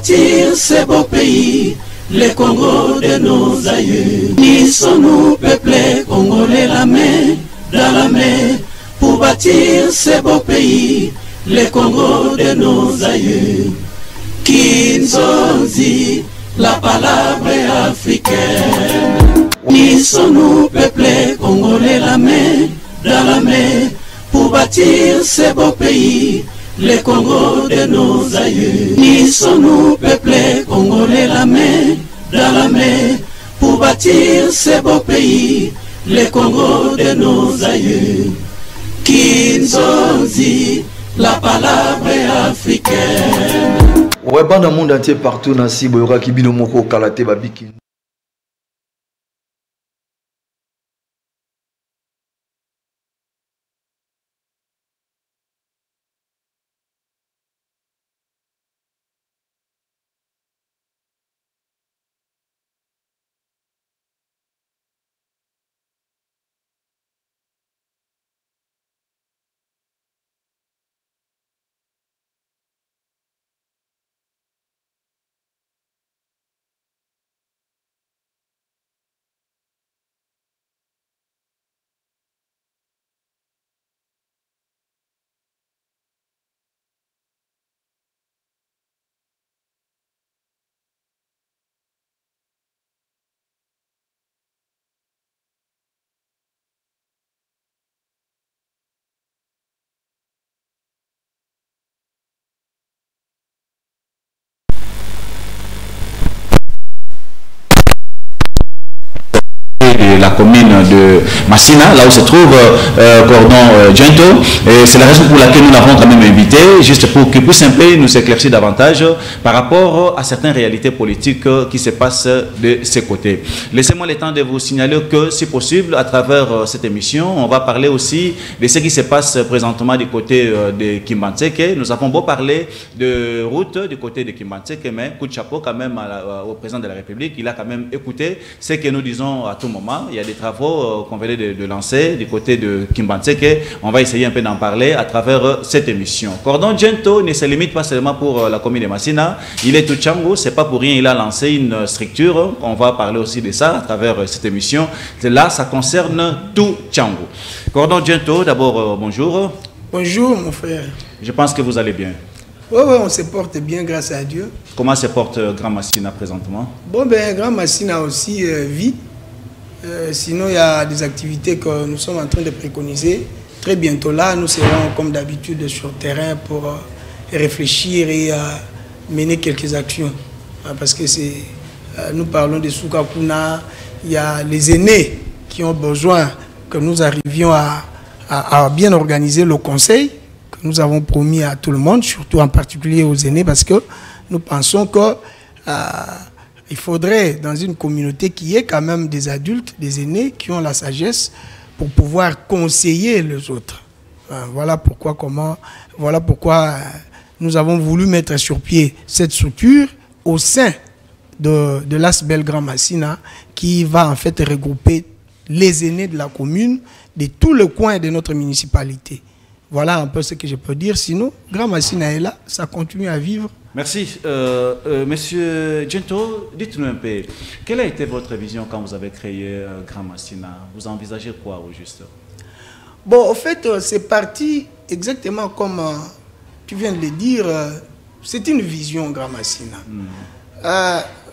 bâtir ce beau pays, le Congo de nos aïeux. Unissons-nous, peuple congolais, la main dans la main, pour bâtir ce beau pays, le Congo de nos aïeux. Kinzonzi, la palabre africaine. Unissons-nous, peuple congolais, la main dans la main, pour bâtir ce beau pays, le Congo de nos aïeux. Unissons-nous, peuple congolais, la main dans la main, pour bâtir ce beau pays, le Congo de nos aïeux. Kinzonzi, la palabre africaine. Ouais, dans le monde entier, partout, Nancy, Boyora, Kibino, Moko, Kalate, Babiki. La commune de Massina, là où se trouve Cordon Gento. C'est la raison pour laquelle nous l'avons quand même invité, juste pour qu'il puisse un peu nous éclaircir davantage par rapport à certaines réalités politiques qui se passent de ces côtés. Laissez-moi le temps de vous signaler que, si possible, à travers cette émission, on va parler aussi de ce qui se passe présentement du côté de Kimbantseke. Nous avons beau parler de route du côté de Kimbantseke, mais coup de chapeau quand même au président de la République. Il a quand même écouté ce que nous disons à tout moment. Il y a des travaux qu'on venait de lancer du côté de Kimbantseke. On va essayer un peu d'en parler à travers cette émission. Cordon Gento ne se limite pas seulement pour la commune de Massina. Il est tout Tchango. C'est pas pour rien. Il a lancé une structure. On va parler aussi de ça à travers cette émission. Là, ça concerne tout Tchango. Cordon Gento, d'abord, bonjour. Bonjour, mon frère. Je pense que vous allez bien. Oui, on se porte bien, grâce à Dieu. Comment se porte Grand Massina présentement? Bon, ben, Grand Massina aussi vit. Sinon, il y a des activités que nous sommes en train de préconiser. Très bientôt là, nous serons comme d'habitude sur le terrain pour réfléchir et mener quelques actions. Parce que nous parlons de Soukakuna, il y a les aînés qui ont besoin que nous arrivions à bien organiser le conseil que nous avons promis à tout le monde, surtout en particulier aux aînés, parce que nous pensons que il faudrait, dans une communauté, qu'il y ait quand même des adultes, des aînés qui ont la sagesse pour pouvoir conseiller les autres. Voilà pourquoi nous avons voulu mettre sur pied cette structure au sein de l'Asbel Grand Massina, qui va en fait regrouper les aînés de la commune, de tout le coin de notre municipalité. Voilà un peu ce que je peux dire. Sinon, Grand Massina est là, ça continue à vivre. Merci. Monsieur Gento, dites-nous un peu, quelle a été votre vision quand vous avez créé Grand Massina? Vous envisagez quoi au juste? Bon, en fait, c'est parti exactement comme tu viens de le dire. C'est une vision, Grand Massina.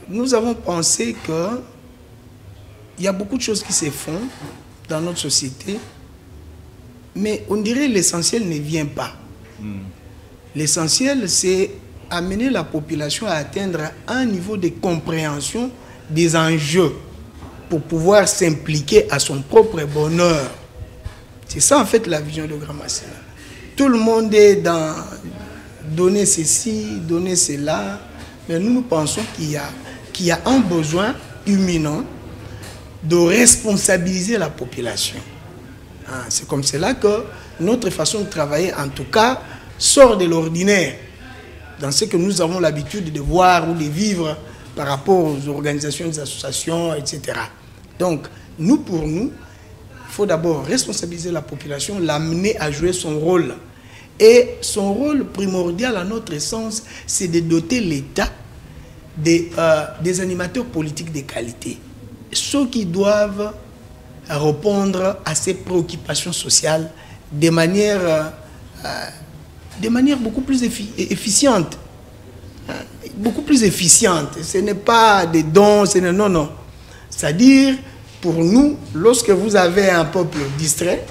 Nous avons pensé qu'il y a beaucoup de choses qui se font dans notre société, mais on dirait que l'essentiel ne vient pas. L'essentiel, c'est amener la population à atteindre un niveau de compréhension des enjeux pour pouvoir s'impliquer à son propre bonheur. C'est ça en fait la vision de Grand Massina. Tout le monde est dans donner ceci, donner cela, mais nous pensons qu'il y a un besoin imminent de responsabiliser la population. C'est comme cela que notre façon de travailler, en tout cas, sort de l'ordinaire, dans ce que nous avons l'habitude de voir ou de vivre par rapport aux organisations, des associations, etc. Donc, pour nous, il faut d'abord responsabiliser la population, l'amener à jouer son rôle. Et son rôle primordial, à notre sens, c'est de doter l'État des animateurs politiques de qualité, ceux qui doivent répondre à ces préoccupations sociales de manière beaucoup plus efficiente. Beaucoup plus efficiente. Ce n'est pas des dons, non, non. C'est-à-dire, pour nous, lorsque vous avez un peuple distrait,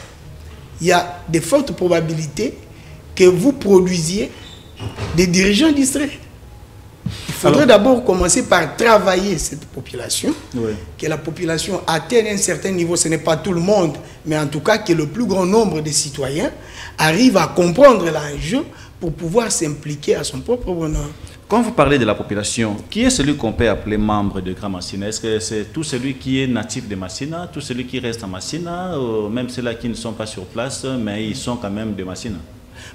il y a de fortes probabilités que vous produisiez des dirigeants distraits. Il faudrait d'abord commencer par travailler cette population, que la population atteigne un certain niveau, ce n'est pas tout le monde, mais en tout cas que le plus grand nombre de citoyens arrivent à comprendre l'enjeu pour pouvoir s'impliquer à son propre bonheur. Quand vous parlez de la population, qui est celui qu'on peut appeler membre de Grand Massina? Est-ce que c'est tout celui qui est natif de Massina, tout celui qui reste à Massina, ou même ceux-là qui ne sont pas sur place, mais ils sont quand même de Massina?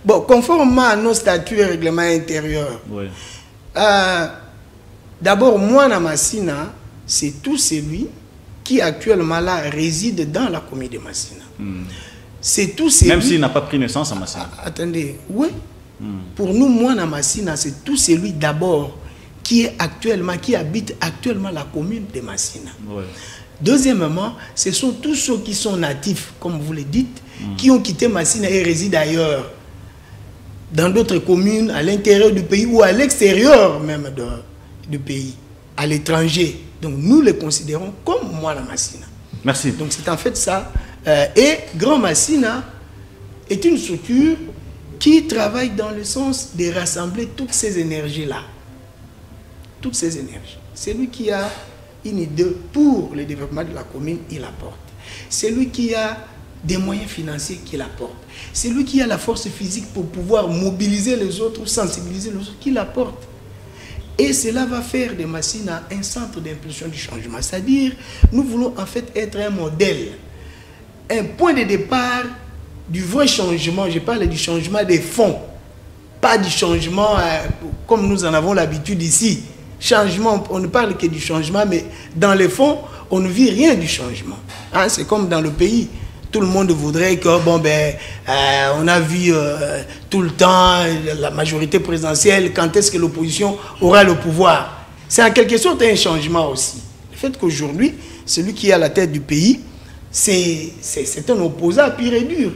Bon, conformément à nos statuts et règlements intérieurs, d'abord, moi, à Massina, c'est tout celui qui actuellement là réside dans la commune de Massina. C'est tout celui... Même s'il n'a pas pris naissance à Massina. Attendez, oui. Pour nous, moi, à Massina, c'est tout celui d'abord qui habite actuellement la commune de Massina. Deuxièmement, ce sont tous ceux qui sont natifs, comme vous le dites, qui ont quitté Massina et résident ailleurs, dans d'autres communes, à l'intérieur du pays ou à l'extérieur même du pays, à l'étranger. Donc nous les considérons comme moi la Massina. Merci. Donc c'est en fait ça. Et Grand Massina est une structure qui travaille dans le sens de rassembler toutes ces énergies-là. Toutes ces énergies. Celui qui a une idée pour le développement de la commune, il apporte. Celui qui a des moyens financiers, qu'il apporte. Celui qui a la force physique pour pouvoir mobiliser les autres ou sensibiliser les autres, qu'il apporte. Et cela va faire de Massina un centre d'impulsion du changement. C'est-à-dire, nous voulons en fait être un modèle, un point de départ du vrai changement. Je parle du changement des fonds, pas du changement comme nous en avons l'habitude ici. Changement, on ne parle que du changement, mais dans les fonds, on ne vit rien du changement. Hein, c'est comme dans le pays. Tout le monde voudrait que, bon, ben, on a vu tout le temps la majorité présidentielle, quand est-ce que l'opposition aura le pouvoir. C'est en quelque sorte un changement aussi. Le fait qu'aujourd'hui, celui qui est à la tête du pays, c'est un opposant pur et dur.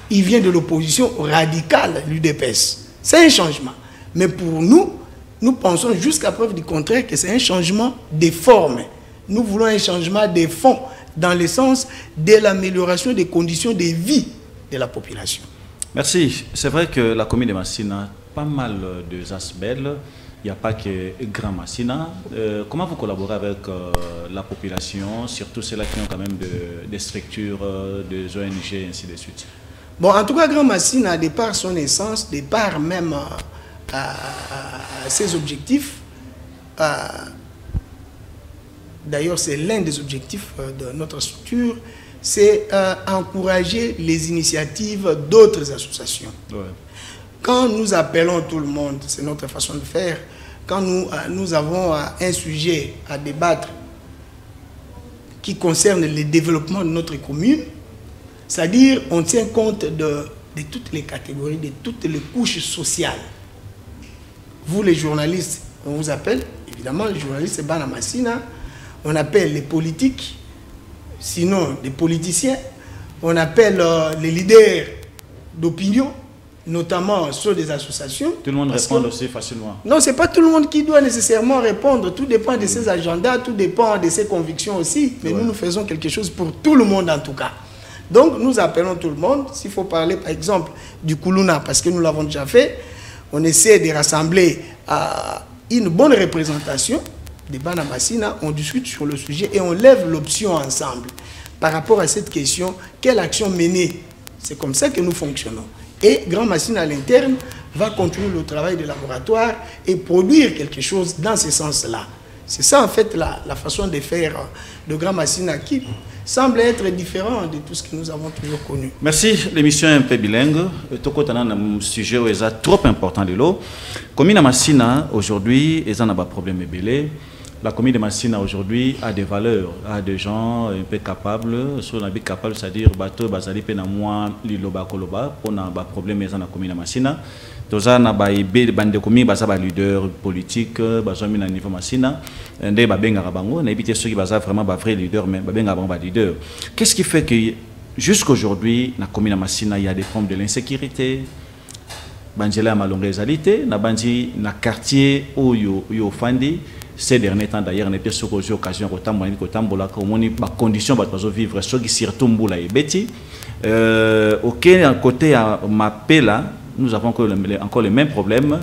Il vient de l'opposition radicale, l'UDPS. C'est un changement. Mais pour nous, nous pensons jusqu'à preuve du contraire que c'est un changement des formes. Nous voulons un changement des fonds, dans le sens de l'amélioration des conditions de vie de la population. Merci. C'est vrai que la commune de Massina a pas mal de aspects. Il n'y a pas que Grand Massina. Comment vous collaborez avec la population, surtout ceux-là qui ont quand même des structures, des ONG, et ainsi de suite? Bon, en tout cas, Grand Massina, de par son essence, de par même ses objectifs, d'ailleurs, c'est l'un des objectifs de notre structure, c'est encourager les initiatives d'autres associations. Quand nous appelons tout le monde, c'est notre façon de faire, quand nous avons un sujet à débattre qui concerne le développement de notre commune, c'est-à-dire on tient compte de toutes les catégories, de toutes les couches sociales. Vous, les journalistes, on vous appelle, évidemment, les journalistes, c'est Bana Massina. On appelle les politiques, sinon les politiciens. On appelle les leaders d'opinion, notamment ceux des associations. Tout le monde répond aussi facilement. Non, ce n'est pas tout le monde qui doit nécessairement répondre. Tout dépend de ses agendas, tout dépend de ses convictions aussi. Mais nous faisons quelque chose pour tout le monde en tout cas. Donc nous appelons tout le monde. S'il faut parler par exemple du Koulouna, parce que nous l'avons déjà fait, on essaie de rassembler une bonne représentation des Bana Massina, on discute sur le sujet et on lève l'option ensemble par rapport à cette question, quelle action mener. C'est comme ça que nous fonctionnons. Et Grand Massina à l'interne va continuer le travail de laboratoire et produire quelque chose dans ce sens-là. C'est ça en fait la façon de faire de Grand Massina qui semble être différent de tout ce que nous avons toujours connu. Merci. L'émission est un peu bilingue. Un sujet où il est trop important de l'eau. Commune Massina, aujourd'hui, ils ont un problème ébélé. la commune de Massina aujourd'hui a des valeurs, a des gens un peu capables, sur la vie capable, c'est-à-dire bateau, bazali pe na moi liloba koloba pour na ba problème dans la commune de Massina. Toza na ba ibe bande commune baza ba leader politique, baza mi na niveau Massina, ndé ba benga bango, na éviter ceux qui baza vraiment ba vrai leader mais ba benga bango ba leader. Qu'est-ce qui fait que jusqu'aujourd'hui na commune de Massina il y a des problèmes de l'insécurité? Banjela malonga ezalité na bandi na quartier oyo yo fandi ces derniers temps d'ailleurs n'était sur occasion kotambola komoni ba conditions ba vivre ceux qui surtout mbula ebeti auquel côté à Mapela nous avons encore les mêmes problèmes.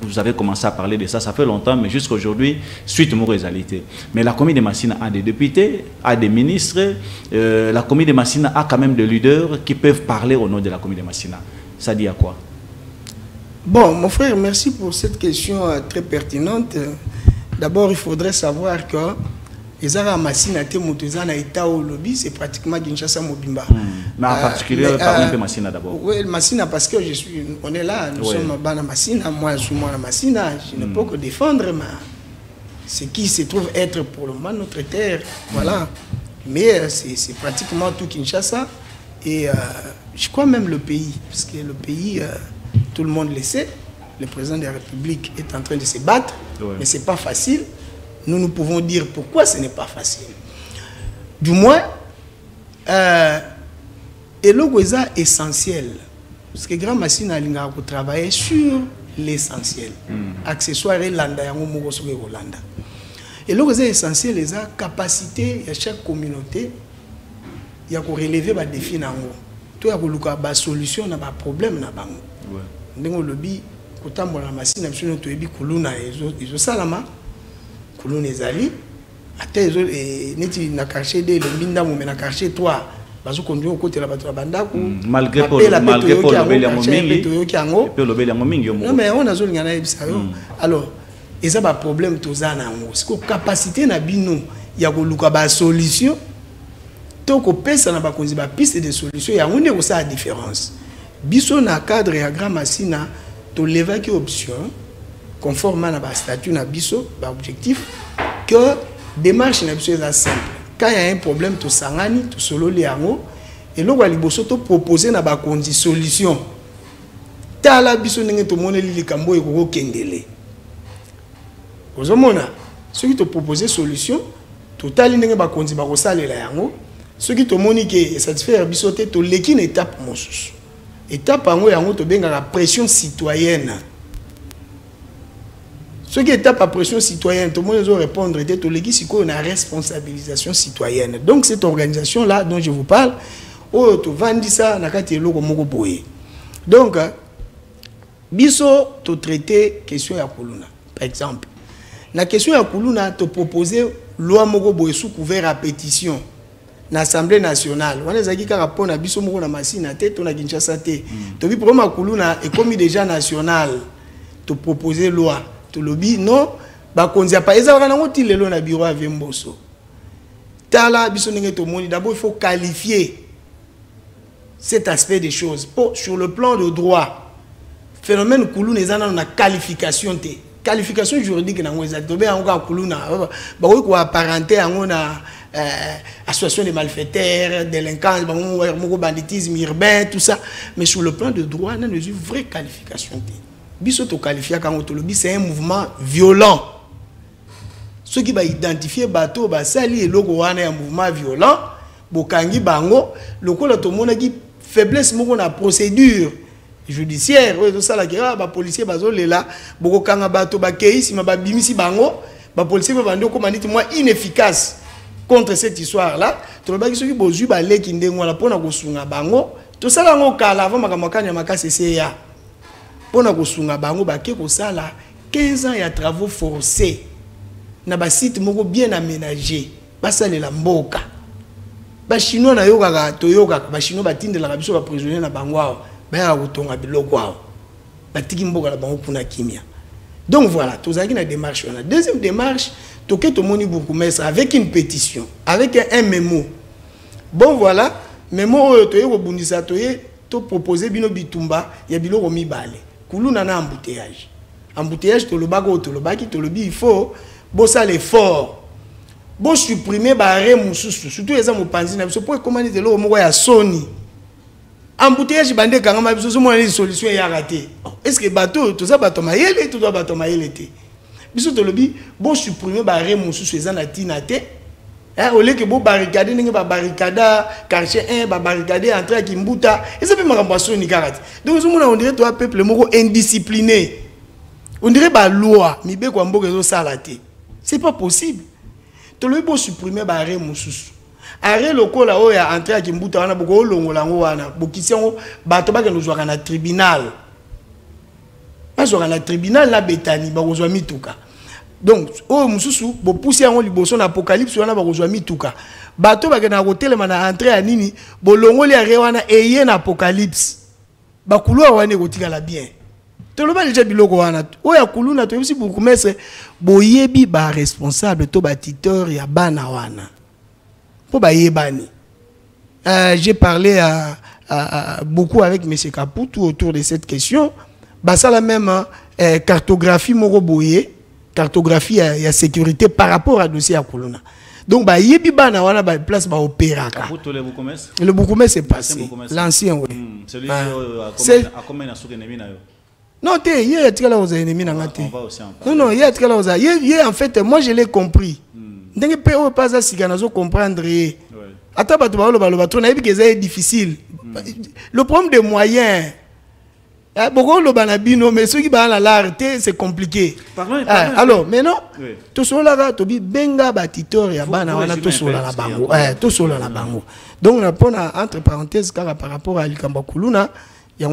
Vous avez commencé à parler de ça, ça fait longtemps, mais jusqu'à aujourd'hui, suite aux réalités. Mais la commune de Massina a des députés, a des ministres, la commune de Massina a quand même des leaders qui peuvent parler au nom de la commune de Massina. Ça dit à quoi? Bon, mon frère, merci pour cette question très pertinente. D'abord, il faudrait savoir que les Arabes Massina na état au lobby, c'est pratiquement Kinshasa Mobimba. Mais en particulier, parlons de Massina d'abord. Oui, Massina, parce que on est là, nous sommes à Massina, moi je suis à Massina, je ne peux que défendre ce qui se trouve être pour le moment notre terre. Voilà. Mais c'est pratiquement tout Kinshasa. Et je crois même le pays, parce que le pays, tout le monde le sait, le président de la République est en train de se battre, mais ce n'est pas facile. Nous pouvons dire pourquoi ce n'est pas facile. Du moins, et l'Ogoza est essentiel. Parce que Grand Massina a travaillé sur l'essentiel. Accessoire et landa, et l'Ogoza est essentiel, les capacités de chaque communauté. Il y a relever des défis. Il y a des solutions à des problèmes. Il y a des Massina, Kuluna ezali ate ezo neti na quartier de le minda mo na quartier 3 bazo conduire au côté la bato bandako malgré pour le beli mingi non mais on a zo ngana ebisa yo alors eza ba problème tozana ngo siko capacité na bino ya ko luka ba solution to ko pesa na ba konzi ba piste de solution ya ngone ko sa différence biso na cadre ya Grand Massina to lever qui option conformément à la statut na biso, objectif que démarche na biso est simple. Quand il y a un problème, tu sangani, tu solo liango, et là wali boso to proposer na ba kondi solution. Tala biso nenge to mona li kambo e ko kendele. Ozomona, ceux qui te proposer solution, total nenge ba kondi ba ko salela yango, ceux qui te moni ke satisfaire biso te to leki na étape mosusu. Étape yango yango to benga la pression citoyenne. Ce qui est à pression citoyenne, tout le monde doit répondre, c'est une responsabilisation citoyenne. Donc cette organisation-là dont je vous parle, donc, biso te traiter question ya Kuluna, par exemple. La question ya Kuluna te proposer loi moko boye sous couvert à pétition na Assemblée nationale. On a dit rapport na biso moko na Massina te to na Kinshasa te. To bi problème Kuluna est commis déjà national te proposer loi. Lobby non ba konzia pa eza wana ngoti lelo na bureau avec Mboso tala biso ndenge to moni d'abord il faut qualifier cet aspect des choses sur le plan de droit phénomène Kuluna ezana na qualification te qualification juridique na ngoza to be ngo Kuluna ba ko apparenté ngo na association de malfaiteurs délinquance ba banditisme urbain tout ça mais sur le plan de droit na une vraie qualification te. Biso to qualifié quand on c'est un mouvement violent. Ceux qui va identifier bateau ba sali et logo wana un mouvement violent, bokangi bango, lokola to mona ki faiblesse moko na procédure judiciaire, tout ça la guerre ba policier bazo lela, boko kanga bateau ba keisi ma ba bimisi bango, ba policier ba bando ko maniti moi inefficace contre cette histoire là. To ba ki soki bozu ba leki ndengo la pona ko sunga bango, to sala ngo kala avant makamokanya makase seya. Pour na kosunga bango bake ko sala 15 ans ya travaux forcés na ba site moko bien aménagé basalela mboka ba chinois na yoka to yoka ba chinois batindela biso ba prisonnier na bango ba ya kotonga biloko awo batiki mboka la bango kuna kimia. Donc voilà, tozaki na démarche na deuxième démarche toke to moni bourgmestre avec une pétition avec un mémo. Bon voilà, mémo to yeko bundisa to proposer bino bitumba ya biloko mibale. Kuluna na embouteillage. Embouteillage to le bago to le baki to le bi il faut bon ça l'effort bon supprimer barré mususu surtout les gens mopanzi na biso pour commander de l'eau moko ya Sony embouteillage bande kangama biso so mona solution ya raté est-ce que bateau tout ça bateau mayele tout ça bateau mayele té biso to lobi bon supprimer barré mususu les na tina té au lieu que bon barricade ninge ba barricada quartier 1 ba barricade entrée ki mbuta et ça peut makambo Sony karate donc so mona on dirait toi peuple moko indiscipliné on dirait ba loi mi be kwa mboka zo sala té c'est pas possible. Tu le beau supprimer barré mususu. Arrêt local là où il y a entré à Kimbuta wana boko longola wana bokisiango bato ba ke nous joa na tribunal. Ba joa na tribunal la betani ba kozwa mituka. Donc o mususu bo pousser yango liboso na apocalypse wana ba kozwa mituka. Bato ba ke na hotelema na entrée à nini bo longoli arrêt wana eye na apocalypse. Ba couloir wana kotika la bien. Tu le vois déjà biloko wana oya kuluna to yebisi bourgmestre boyebi ba responsable to ba titeur ya bana wana po ba yebani j'ai parlé beaucoup avec monsieur Kaputu autour de cette question ba ça la même cartographie moko boye cartographie ya sécurité par rapport à dossier ya kuluna donc ba yebi bana wana ba place ba opéraka Kaputu le bourgmestre c'est passé l'ancien oui celui à combien na soukenemi na yo. Non, il y a des aux ennemis. Non, il y a des aux ennemis. En fait, moi je l'ai compris. Donc, il ne peut pas comprendre. Attends, c'est difficile. Le problème des moyens. Mais ceux qui sont à l'arrêté, c'est compliqué. Alors, maintenant, tout cela, tu as benga batitor et abana, tout cela la bango. Tout cela la bango. Donc, on a entre parenthèses par rapport à Likamba Kuluna. Et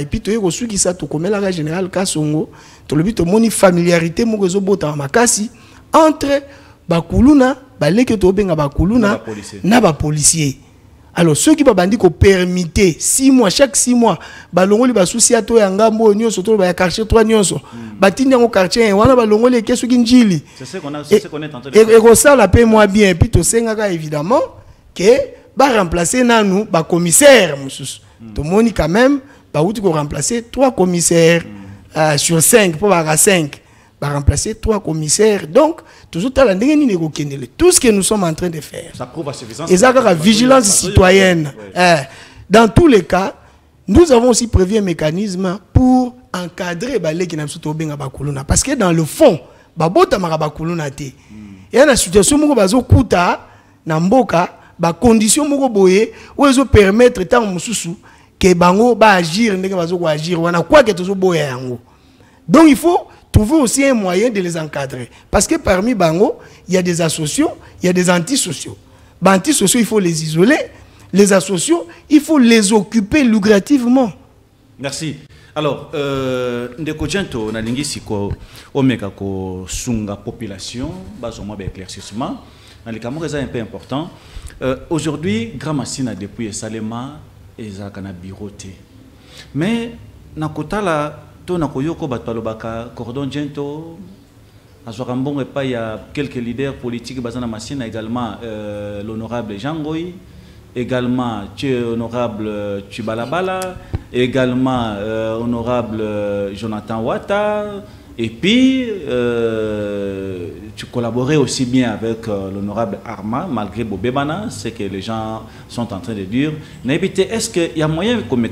puis tu es qui ça comme la général Kasongo tu le but moni familiarité mokozo bota makasi entre bakuluna baleke to benga bakuluna na ba policier alors ceux qui ba bandi ko permettre 6 mois chaque 6 mois balongoli ba souci ato ya ngambo nyonso to ba quartier 3 nyonso batindi ngo quartier wana balongoli keso kinjili c'est ce qu'on est en train de faire et ça la paie moi bien puis to senga évidemment que ba remplacer nanou ba commissaire mususu tout le monde quand même bah où tu peux remplacer 3 commissaires sur 5 pour avoir 5 bah remplacer 3 commissaires donc toujours tout ce que nous sommes en train de faire ça prouve à suffisance et ça la vigilance citoyenne dans tous les cas nous avons aussi prévu un mécanisme pour encadrer bah les qui n'ont pas bien bakuluna parce que dans le fond bah bota marabakuluna té et la situation moko bazo kuta na mboka ba condition moko boye ozo permettre tant mususu que bango ba agir ndenge bazo ko agir wana quoi que tozo boya yango donc il faut trouver aussi un moyen de les encadrer parce que parmi bango il y a des asociaux il y a des antisociaux ba antisociaux il faut les isoler les asociaux il faut les occuper lucrativement. Merci. Alors ndeko Jento na lingisi ko omeka ko sunga population bazo mo ba éclaircissement dans les cameras c'est un peu important. Aujourd'hui, Grand Massina depuis Salema et Zakana Biroté. Mais Nakotala, to Nakoyoko Batpalobaka, Cordon Gento, Azorambon et pas il y a quelques leaders politiques basés dans Massina également l'honorable Jean Goy, également honorable Chibalabala, également honorable Jonathan Ouatta. Et puis, tu collaborais aussi bien avec l'honorable Arma, malgré Bobebana, c'est que les gens sont en train de dire. Est-ce qu'il y a moyen qu'on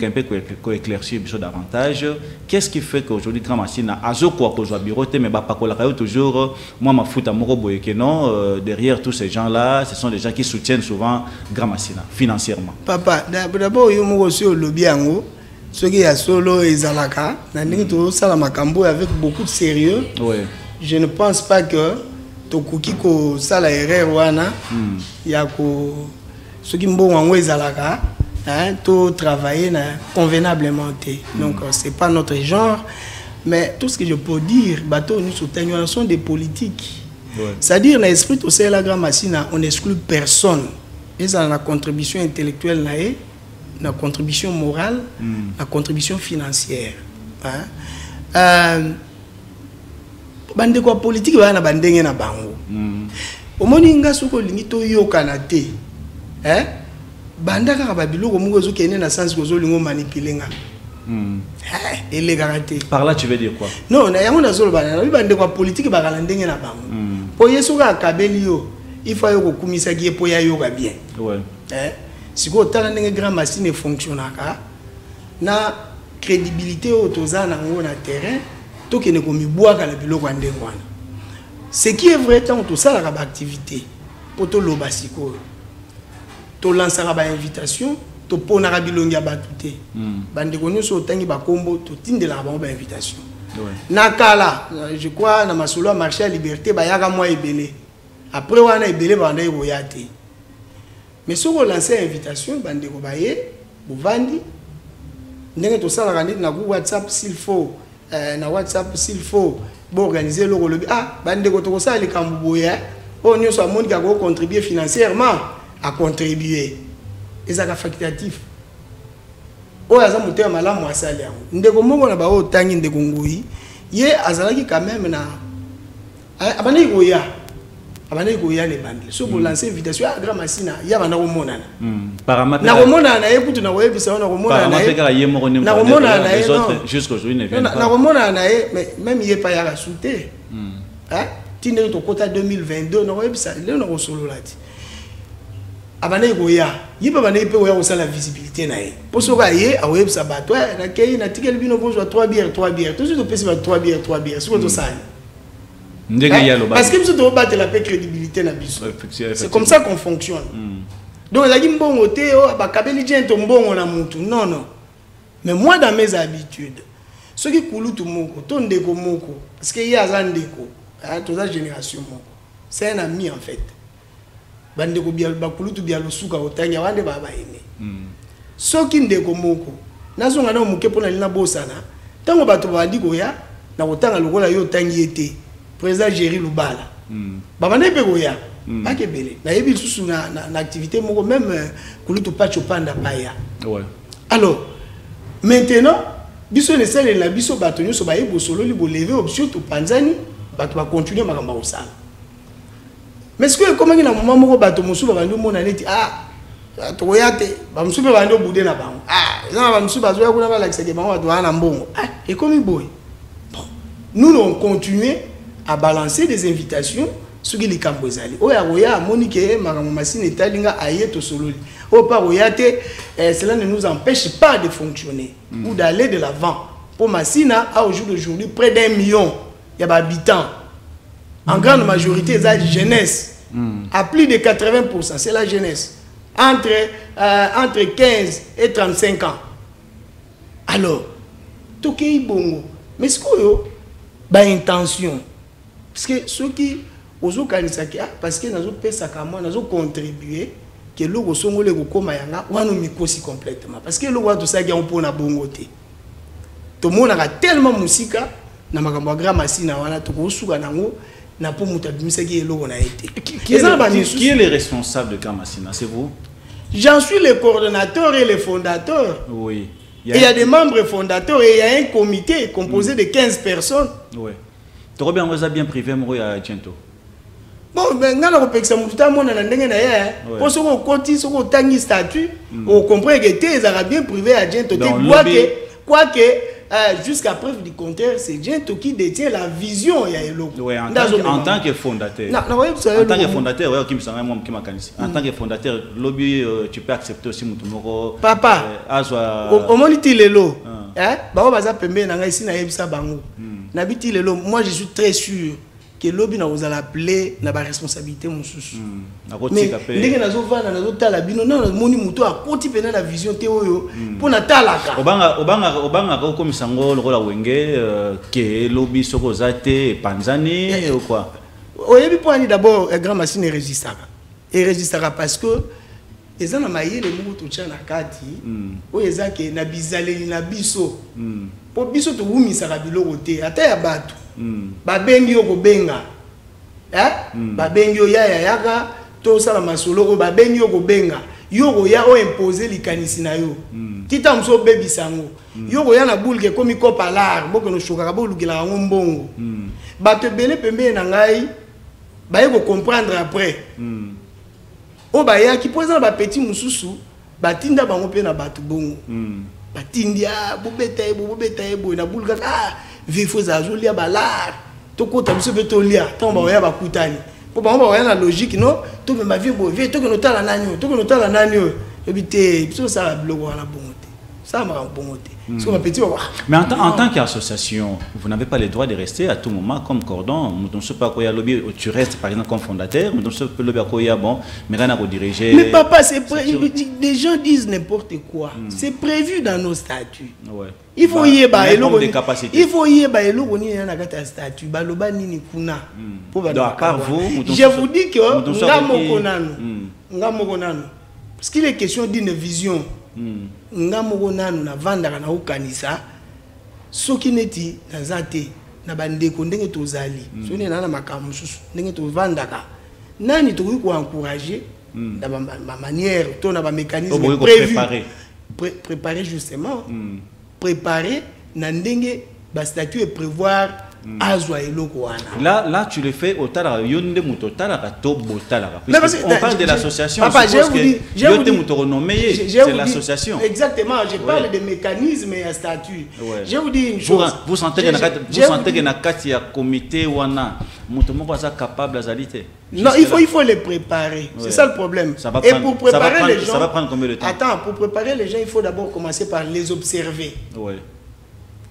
éclaircisse davantage? Qu'est-ce qui fait qu'aujourd'hui, Grand Massina, mais toujours, moi, ma fout à Moroboye, que non, derrière tous ces gens-là, ce sont des gens qui soutiennent souvent Grand Massina, financièrement. Papa, d'abord, il y a aussi le lobby. Ce qui est solo et Zalaka, avec beaucoup de sérieux. Oui. Je ne pense pas que Tokukiko Sala Wana, il y a ce qui est Zalaka, tout travailler convenablement. Donc, ce n'est pas notre genre. Mais tout ce que je peux dire, nous soutenons sont des politiques. C'est-à-dire, dans l'esprit de la Grand Massina, on n'exclut personne. Et ça, la contribution intellectuelle, la contribution morale, la contribution financière. Bande quoi politique va na bandenge na bango. Omoninga soko lingito yo kanate. Banda ka babilo ko mugo zo kene na sens ko zo lingo manipulenga. Et les garanties. Par là, tu veux dire quoi? Non, il y a une chose politique qui est là. Pour y il faut que commissaire qui est pour y bien. Ouais. Si vous avez une grande machine fonctionne, na crédibilité autoza na terrain, tout qui ne comme boire à la bilo ce qui est vrai, tant tout ça la activité pour tout le basico. To lancer la invitation, to pona la bilongia batute. Bande konyo so tangi ba kombo to tinde la ba invitation. Nakala, je crois na masolo marché à liberté ba yaka moi ebele. Après wana ebele bande boyate. Mais si vous lancez invitation bande ko baye, bovandi ndenge to sala kanit na WhatsApp s'il faut, na WhatsApp s'il faut, bon organiser le lobby. Ah, bande ko to sala likambu boya. On y a monde qui a contribué financièrement à contribuer. Et ça est facultatif. Oh, ça monte à malam ou à salaire. Ndeko mongo na ba o tangi ndeko ngui. Ye azalaki quand même na. Abane goya. Abane goya les bandes. So pour lancer invitation à grand masina, ya bana ko monana. Paramètre. Na ko monana écoute na web ça na ko monana. Na ko monana les autres jusqu'aujourd'hui ne viennent pas. Na ko monana mais même il est pas ya la souté. Hein? Tine to kota 2022 na web ça le na ko solo lati. Abane goya yipa bana ipe goya osala visibilité na ye poso ka ye a web sabato na kei na tikel bino bozo 3 bières tout de pesi ba 3 bières siko to sani ndenge yalo parce que biso to battre la crédibilité na biso c'est comme ça qu'on fonctionne donc la mbongo te o ba kabeli jento mbongo na mutu non mais moi dans mes habitudes ce qui kulutu moko to ndeko moko parce que ya za ndeko to za génération moko c'est un ami en fait bande ko bial bakulutu bialo suka otanya wande baba ene soki ndeko moko nazonga na muke pona lina bosana tango bato bandi koya na kotanga lokola yo tangi ete président Jerry Lubala baba ne pe koya bakebele na yebi susu na activité moko même kulutu pacho panda paya ouais alors maintenant biso ne sele na biso bato nyoso ba yebo solo li bo lever option to panzani bato ba continuer makamba osala. Mais est-ce que comment il y a un moment où bateau musu ba ndio mona neti to yate ba musu ba ndio bude na bango ça ba musu ba zo ya kuna ba lakisa ke bango bato ana mbongo et comme boy bon nous on continue à balancer des invitations sur les camps ezali oya monique makambo masine talinga ayeto sololi o pa oyate cela ne nous empêche pas de fonctionner ou d'aller de l'avant pour Massina a au jour d'aujourd'hui près d'1 million d'habitants. En grande majorité, c'est la jeunesse. À plus de 80%, c'est la jeunesse. Entre 15 et 35 ans. Alors, tout ce qui est bon. Mais ce qu'il y a une intention. Parce que ceux qui ont parce que nous avons contribué, que nous avons contribué complètement. Parce que nous avons tout ça qui est un peu de bon côté. Tout le monde a tellement de musique, nous avons grand massine, nous avons qui est le responsable de Kamassina? C'est vous? J'en suis le coordonnateur et le fondateur. Oui. Il y a des membres fondateurs et il y a un comité composé de 15 personnes. Oui. Tu as bien privé, moi, à Gento. Bon, mais quand on peut pour ce qu'on continue, ce qu'on tangi statut, on comprend que les Arabiens privés à Gento, quoique jusqu'à preuve du contraire, c'est Gento qui détient la vision. Oui, en tant que fondateur. En tant que fondateur, en tant que fondateur, lobby, tu peux accepter aussi mon tour. Papa, au moment où il est là, moi je suis très sûr que lobby vous allez appeler na ba responsabilité mususu. Mais ndenge nazovana nazotala bino na moni muto akoti pena la vision te oyo pour na talaka. Obanga ko komisango lokola wenge ke lobby soko zate panzani ou quoi? Oyebi point d'abord un grand machine résistera. Et résistera parce que eza na mayele muto tcha na kati oyo eza ke na bizaleli na biso. Po biso to wumisa ka biloko te ata ya bato. Babengi yo kobenga babengi yo ya yaka to sala masolo ko babengi yo kobenga yo ko ya o imposer likanisi na yo tita mso bebi sango yo ko ya na bulke komi kopa lar boko no shoka bo lukila ngombongo bato bele pembe na ngai ba ye ko comprendre après o ba ya ki poza ba petit mususu batinda bango pe na bato bongo batindia bobeta na bulga vifo za zolia balar to kota biso betolia tomba oya bakutani po ba oya na logique non to me ma vie bo vie to que notala nani ebité biso ça la blogo na bonté ça m'a bonté. Mais en tant qu'association, vous n'avez pas le droit de rester à tout moment comme cordon. Nous ne sommes pas lobby, tu restes par exemple comme fondateur, nous ne sommes pas lobby bon, mais rien à rediriger. Mais papa, les gens disent n'importe quoi. C'est prévu dans nos statuts. Ouais. Il faut y avoir il faut y avoir un statut. Baloba nini kuna. À part vous, je vous dis que parce qu'il est question d'une vision. Nga moko nanu na vandaka na ukanisa soki neti na zate na bandeko ndenge tozali so ne na makambo susu ndenge to vandaka nani to ko encourager na ma manière to na ba mécanisme préparer justement préparer na ndenge ba statut et prévoir azwa eloko wana. Là tu le fais au tala yonde muto tala ka to botala. On parle de l'association. Papa, je vous dis, c'est l'association. Exactement, je parle de mécanismes et statut. Je vous dis une chose. Vous sentez que na kati ya comité wana muto moko za capable d'azalité. Non, il faut les préparer. C'est ça le problème. Et pour préparer les gens, ça va prendre combien de temps? Attends, pour préparer les gens, il faut d'abord commencer par les observer. Ouais.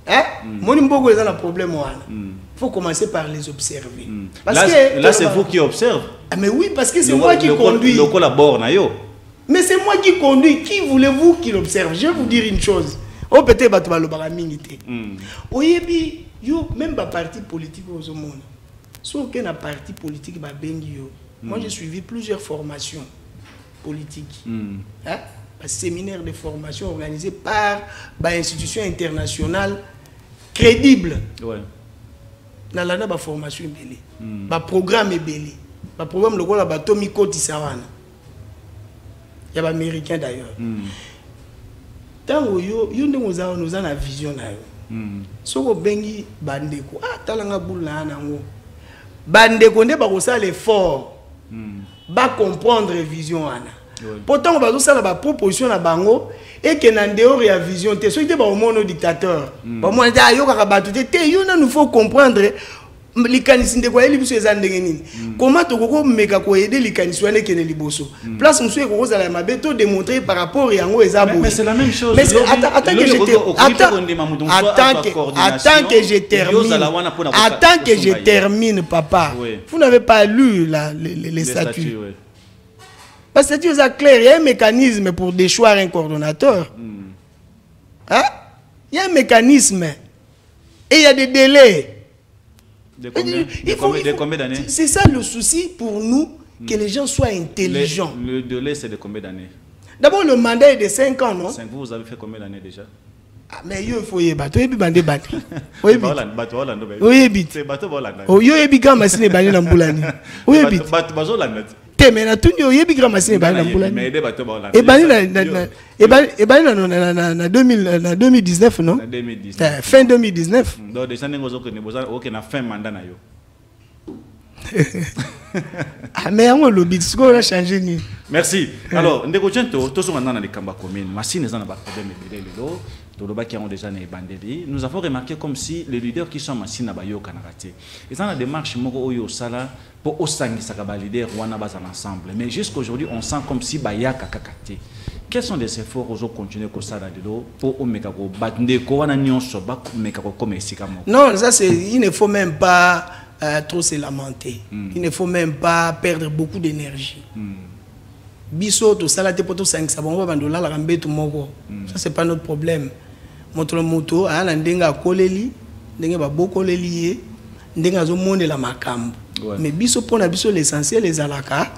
Hein? Mon imbogo est un problème. Il faut commencer par les observer. Là, c'est vous qui observez. Mais oui, parce que c'est moi qui conduis. Mais c'est moi qui conduis. Qui voulez-vous qu'il observe? Je vais vous dire une chose. Oh, peut-être que vous allez minité. Même les partis politiques au monde. Sauf qu'un parti politique, moi j'ai suivi plusieurs formations politiques. Hein? Un séminaire de formation organisé par une institution internationale crédible. Ouais. Dans la formation belé. Ba programme est belé. Ba programme le la Tommy Koti Sawana. Il y a des américains d'ailleurs. Tant que nous avons une vision là. So ko bengi bandeko talanga boula nango. Bandeko nde ba ko sa l'effort. Ba comprendre vision ana. Pourtant, on va faire la proposition à Bango et que dans dehors il y a vision. C'est ce qui est mon dictateur. Moi, il faut comprendre les canisines de quoi ils sont en comment tu peux méga quoi aider les canisines qui ne liboso. Place monsieur que vous allez m'abeto démontrer par rapport à Yango et Zabou. Mais c'est la même chose. Mais attends que je termine, papa. Vous n'avez pas lu les statuts. Parce que c'est clair, il y a un mécanisme pour déchoir un coordonnateur. Hein? Il y a un mécanisme. Et il y a des délais. De combien d'années? C'est ça le souci pour nous, que les gens soient intelligents. Le délai, c'est de combien d'années? D'abord, le mandat est de 5 ans, non? 5 ans, vous avez fait combien d'années déjà? Ah, mais il faut y battre. Il faut y battre. Oui, oui. Mais na tundi oyebi grand machine ba na mbulani et na 2019 non fin 2019 donc déjà nengozo que OK na fin mandat na yo. Ah mais on lobby ce qu'on a changé ni. Merci. Alors ndeko Jento to so na na likamba commune machine za na ba problème lelo qui ont déjà bandeli. Nous avons remarqué comme si les leaders qui sont machine bayo kanarate. Ils ont la démarche moko oyo sala pour osangi sakaba leader wana bas ensemble. Mais jusqu'aujourd'hui, on sent comme si baya kakakate. Quels sont les efforts aux autres continuer comme ça pour omeka ko batnde ko wana nyonso ba omeka ko comme sikamo. Non, ça c'est il ne faut même pas trop se lamenter. Il ne faut même pas perdre beaucoup d'énergie. Biso to salate poto 5 sabon ba bandola la rambetu moko. Ça c'est pas notre problème. Notre moto a la ndenga koleli, ndenga ba bokoleli ndenga zo monde la makambo. Mais biso pona biso l'essentiel les alaka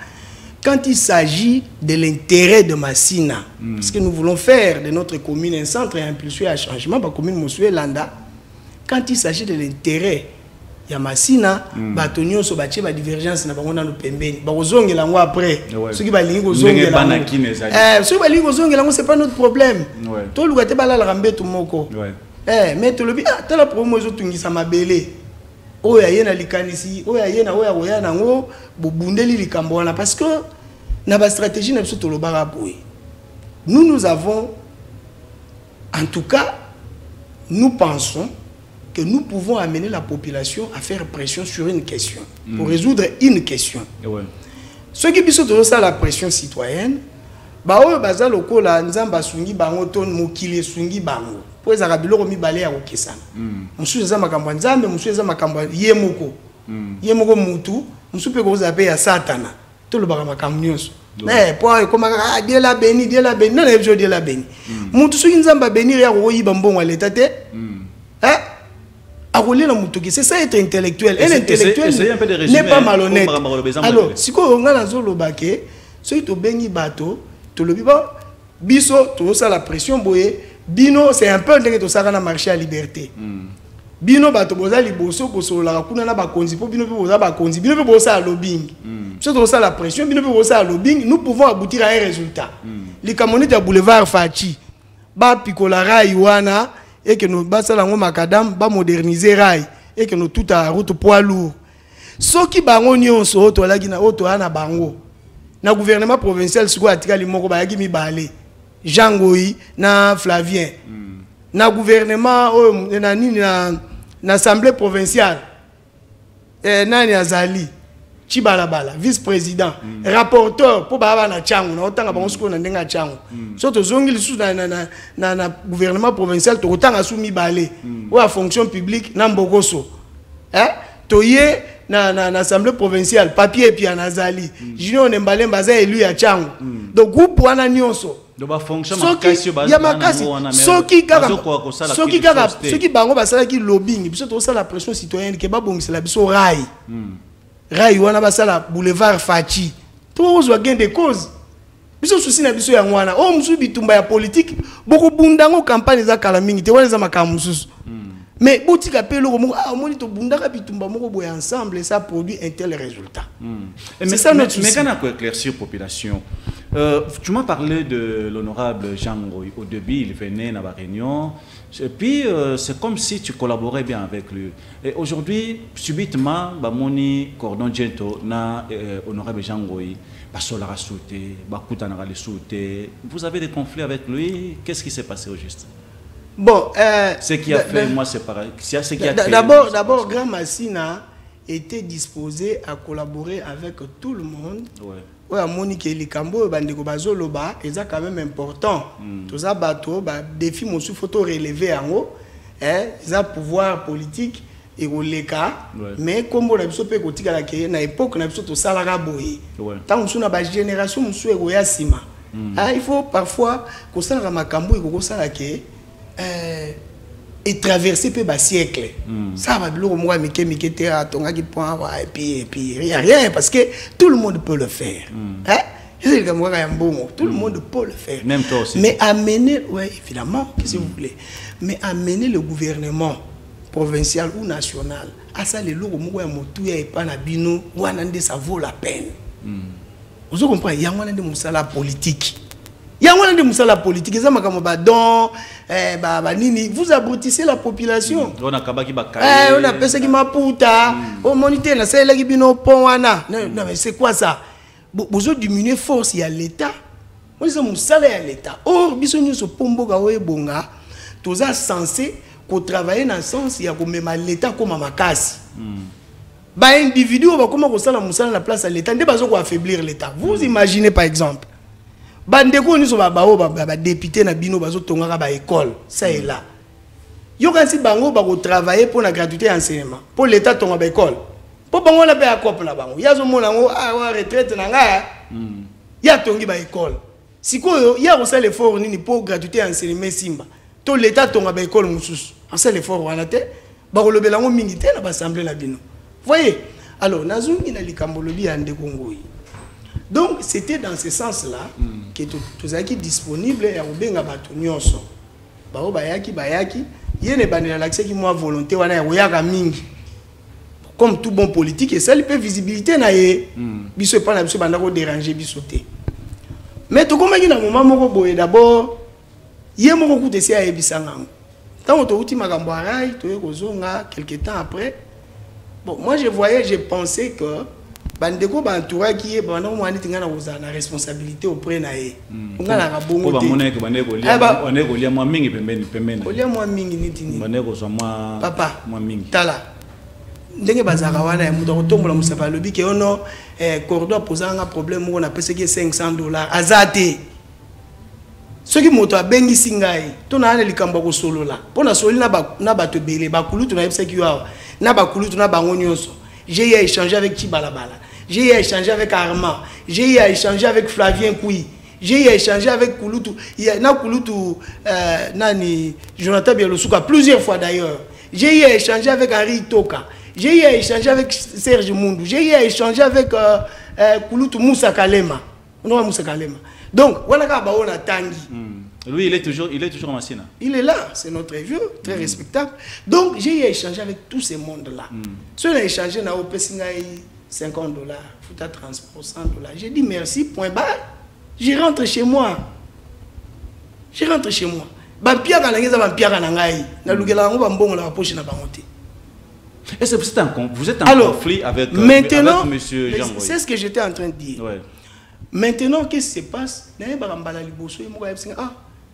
quand il s'agit de l'intérêt de Massina. Parce que nous voulons faire de notre commune un centre et impulser un changement par commune Mosué Landa. Quand il s'agit de l'intérêt ya Massina batonyo so batie ba divergence na bango na no pembeni ba kozongela ngo après ceux qui ba lingi kozongela ceux qui ba lingi kozongela ngo c'est pas notre problème to lukate bala la rambetu moko mais to lobi ta la promo zo tungisa mabele oya yena likanisi oya yena oya nango bobundeli likambo wana parce que na ba stratégie na biso to lobaka boye nous avons En tout cas, nous pensons que nous pouvons amener la population à faire pression sur une question, pour résoudre une question. Ouais. Ceux qui ont ça la pression citoyenne, bah ouais, bah ça loko la nzamba sungi bango ton mokile sungi bango. Pour les arabilo mi balé à okesana. Musu za makambo nzambe, musu za makambo yemoko. Yemoko mutu, musu pe ko zape ya satana. Tout le baka makambo nyonso. Eh, pour comme Dieu la béni, Dieu la béni, non les Dieu la béni. Mutu sungi nzamba béni ya ko yiba mbongo l'état te. Hein? C'est ça être intellectuel. Un intellectuel n'est pas malhonnête. Alors, si on a la zone baké, ceux qui ont béni bateau, tout le biso, tout ça la pression boye, bino c'est un peu de ça na marché à liberté. Bino bateau boza liboso boso la kuna na ba konzi po bino boza ba konzi, bino boza lobbying. C'est tout ça la pression, bino boza lobbying, nous pouvons aboutir à un résultat. Les camonnettes à boulevard Fachi, ba picolara iwana et que nous basalango macadam ba moderniser rail et que nous tout à route poids lourd. Ce qui bango nyonso auto la gina auto ana bango. Na gouvernement provincial siko atika limoko ba yaki mi balé. Jean Goyi na Flavien. Na gouvernement na nini na assemblée provinciale. Nani azali Chibalabala, vice-président, rapporteur pour baba na changu na otanga bango siko na ndenga changu. Surtout zongi lisu na gouvernement provincial to otanga sumi balé ou à fonction publique na mbogoso. Hein? Toye na assemblée provinciale papier puis anazali. Junior Nembalé baza élu ya changu. Donc groupe wana nyonso. Donc ba fonction makasi ya makasi. Soki bango basala ki lobbying, biso to sala pression citoyenne ke ba bongisela biso rai. Rai wana basala boulevard Fachi. Tout zo gain de cause. Biso souci na biso ya ngwana. Oh musu bitumba ya politique, boko bundango campagne za kala mingi te wana za makamususu. Mais boutika pelo ko moni to bundaka bitumba moko boya ensemble et ça produit un tel résultat. C'est ça notre souci. Mais quand on éclaircir population, tu m'as parlé de l'honorable Jean Goy. Au début, il venait à la réunion. Et puis, c'est comme si tu collaborais bien avec lui. Et aujourd'hui, subitement, Bamoni, Cordon Gento, na honorable Jean Goy, Basolara sauté, Bakoutanara le sauté. Vous avez des conflits avec lui. Qu'est-ce qui s'est passé au juste? Bon, ce qui a fait, moi, c'est pareil. D'abord, Grand Massina était disposé à collaborer avec tout le monde. Ouais, Monique et Likambo, Bandeko Bazoloba, et ça quand même important. Tout ça, bateau, défi, mon photo relevé en haut, ça pouvoir politique et au leka, mais comme on a besoin de côté à la époque, on a besoin de salaire boy. Tant qu'on a une génération, on souhaite au Yassima. Il faut parfois qu'on s'en ramakambo et qu'on s'en et traverser peu bas siècle. Ça va bien moi mais et puis il y a rien parce que tout le monde peut le faire. Tout le monde peut le faire. Même toi aussi. Mais amener, oui évidemment, qu'est-ce que vous voulez. Mais amener le gouvernement provincial ou national à ça les lots moi motu et pas na bino wanande ça vaut la peine. Vous comprenez, il y a wanande musala politique. Il y a un de la politique, vous abrutissez la population. On a personne qui m'a pouta. On monite, non, mais c'est quoi ça? Vous avez diminué force, il y a l'État. Moi, c'est mon salaire à l'État. Or, bisogno so pombo gawe bonga, tous a censé qu'on travaille dans le sens, il y a comme même l'État comme à Makasi. Bah, individu, on va comment on s'en a la place à l'État, on ne va affaiblir l'État. Vous imaginez par exemple. Bandeko ni so ba député na bino bazo tongaka ba école ça est là yo kasi bango ba ko travailler pour la gratuité enseignement pour l'état tonga ba école pour bango la ba cop na bango ya zo mona ngo wa retraite na nga ya tongi ba école sikoyo ya ko ça l'effort nini pour gratuité enseignement simba to l'état tonga ba école mususu en ça l'effort wana te ba ko lobela ngo militaire na ba assemblée la bino voyez alors nazungi na likambo lobi ande kongoyi. Donc c'était dans ce sens-là que tout ça qui est disponible et au benga bato nyonso. Bao bayaki yene banela l'accès qui moi volonté wana ya mingi. Comme tout bon politique et ça il peut visibilité na ye. Biso pas na biso banda ko déranger bisoté. Mais to comme ki na moment moko boye d'abord yé moko kutesi a ebisanga. Tant to uti makambo arai to kozonga quelque temps après. Bon moi je pensais que bandeko bantura qui est pendant moi ni tinga na kozana responsabilité auprès na ye ngala ka bongo te ko ba moneke bandeko lia ondeko lia mwa mingi pembeni olia mwa mingi ni tini bandeko so mwa papa mwa mingi tala ndenge bazaka wana ya muto kotombola musapa lobi ke ono corridor posanga problème ngo na pese ki $500 azate soki moto abengisi ngai to na likambo ko solola pona soli na bato belé bakulutu na yebisa ki yawa na bakulutu na bango nyonso j'ai échangé avec Tibalabala, j'ai échangé avec Armand, j'ai échangé avec Flavien Koui, j'ai échangé avec Kouloutou, nani Jonathan Bialosuka plusieurs fois d'ailleurs. J'ai échangé avec Harry Toka, j'ai échangé avec Serge Mundu, j'ai échangé avec Kouloutou Moussa Kalema. Non Moussa Kalema. Donc voilà quand on a Tanguy. Lui, il est toujours en Massina. Il est là, c'est notre vieux, très respectable. Donc, j'ai échangé avec tous ces mondes-là. Si on a échangé, on a $50, fouta transport $100. J'ai dit merci, point barre. Je rentre chez moi. Je rentre chez moi. Et vous êtes en conflit avec M. Jean. C'est ce que j'étais en train de dire. Ouais. Maintenant, qu'est-ce qui se passe?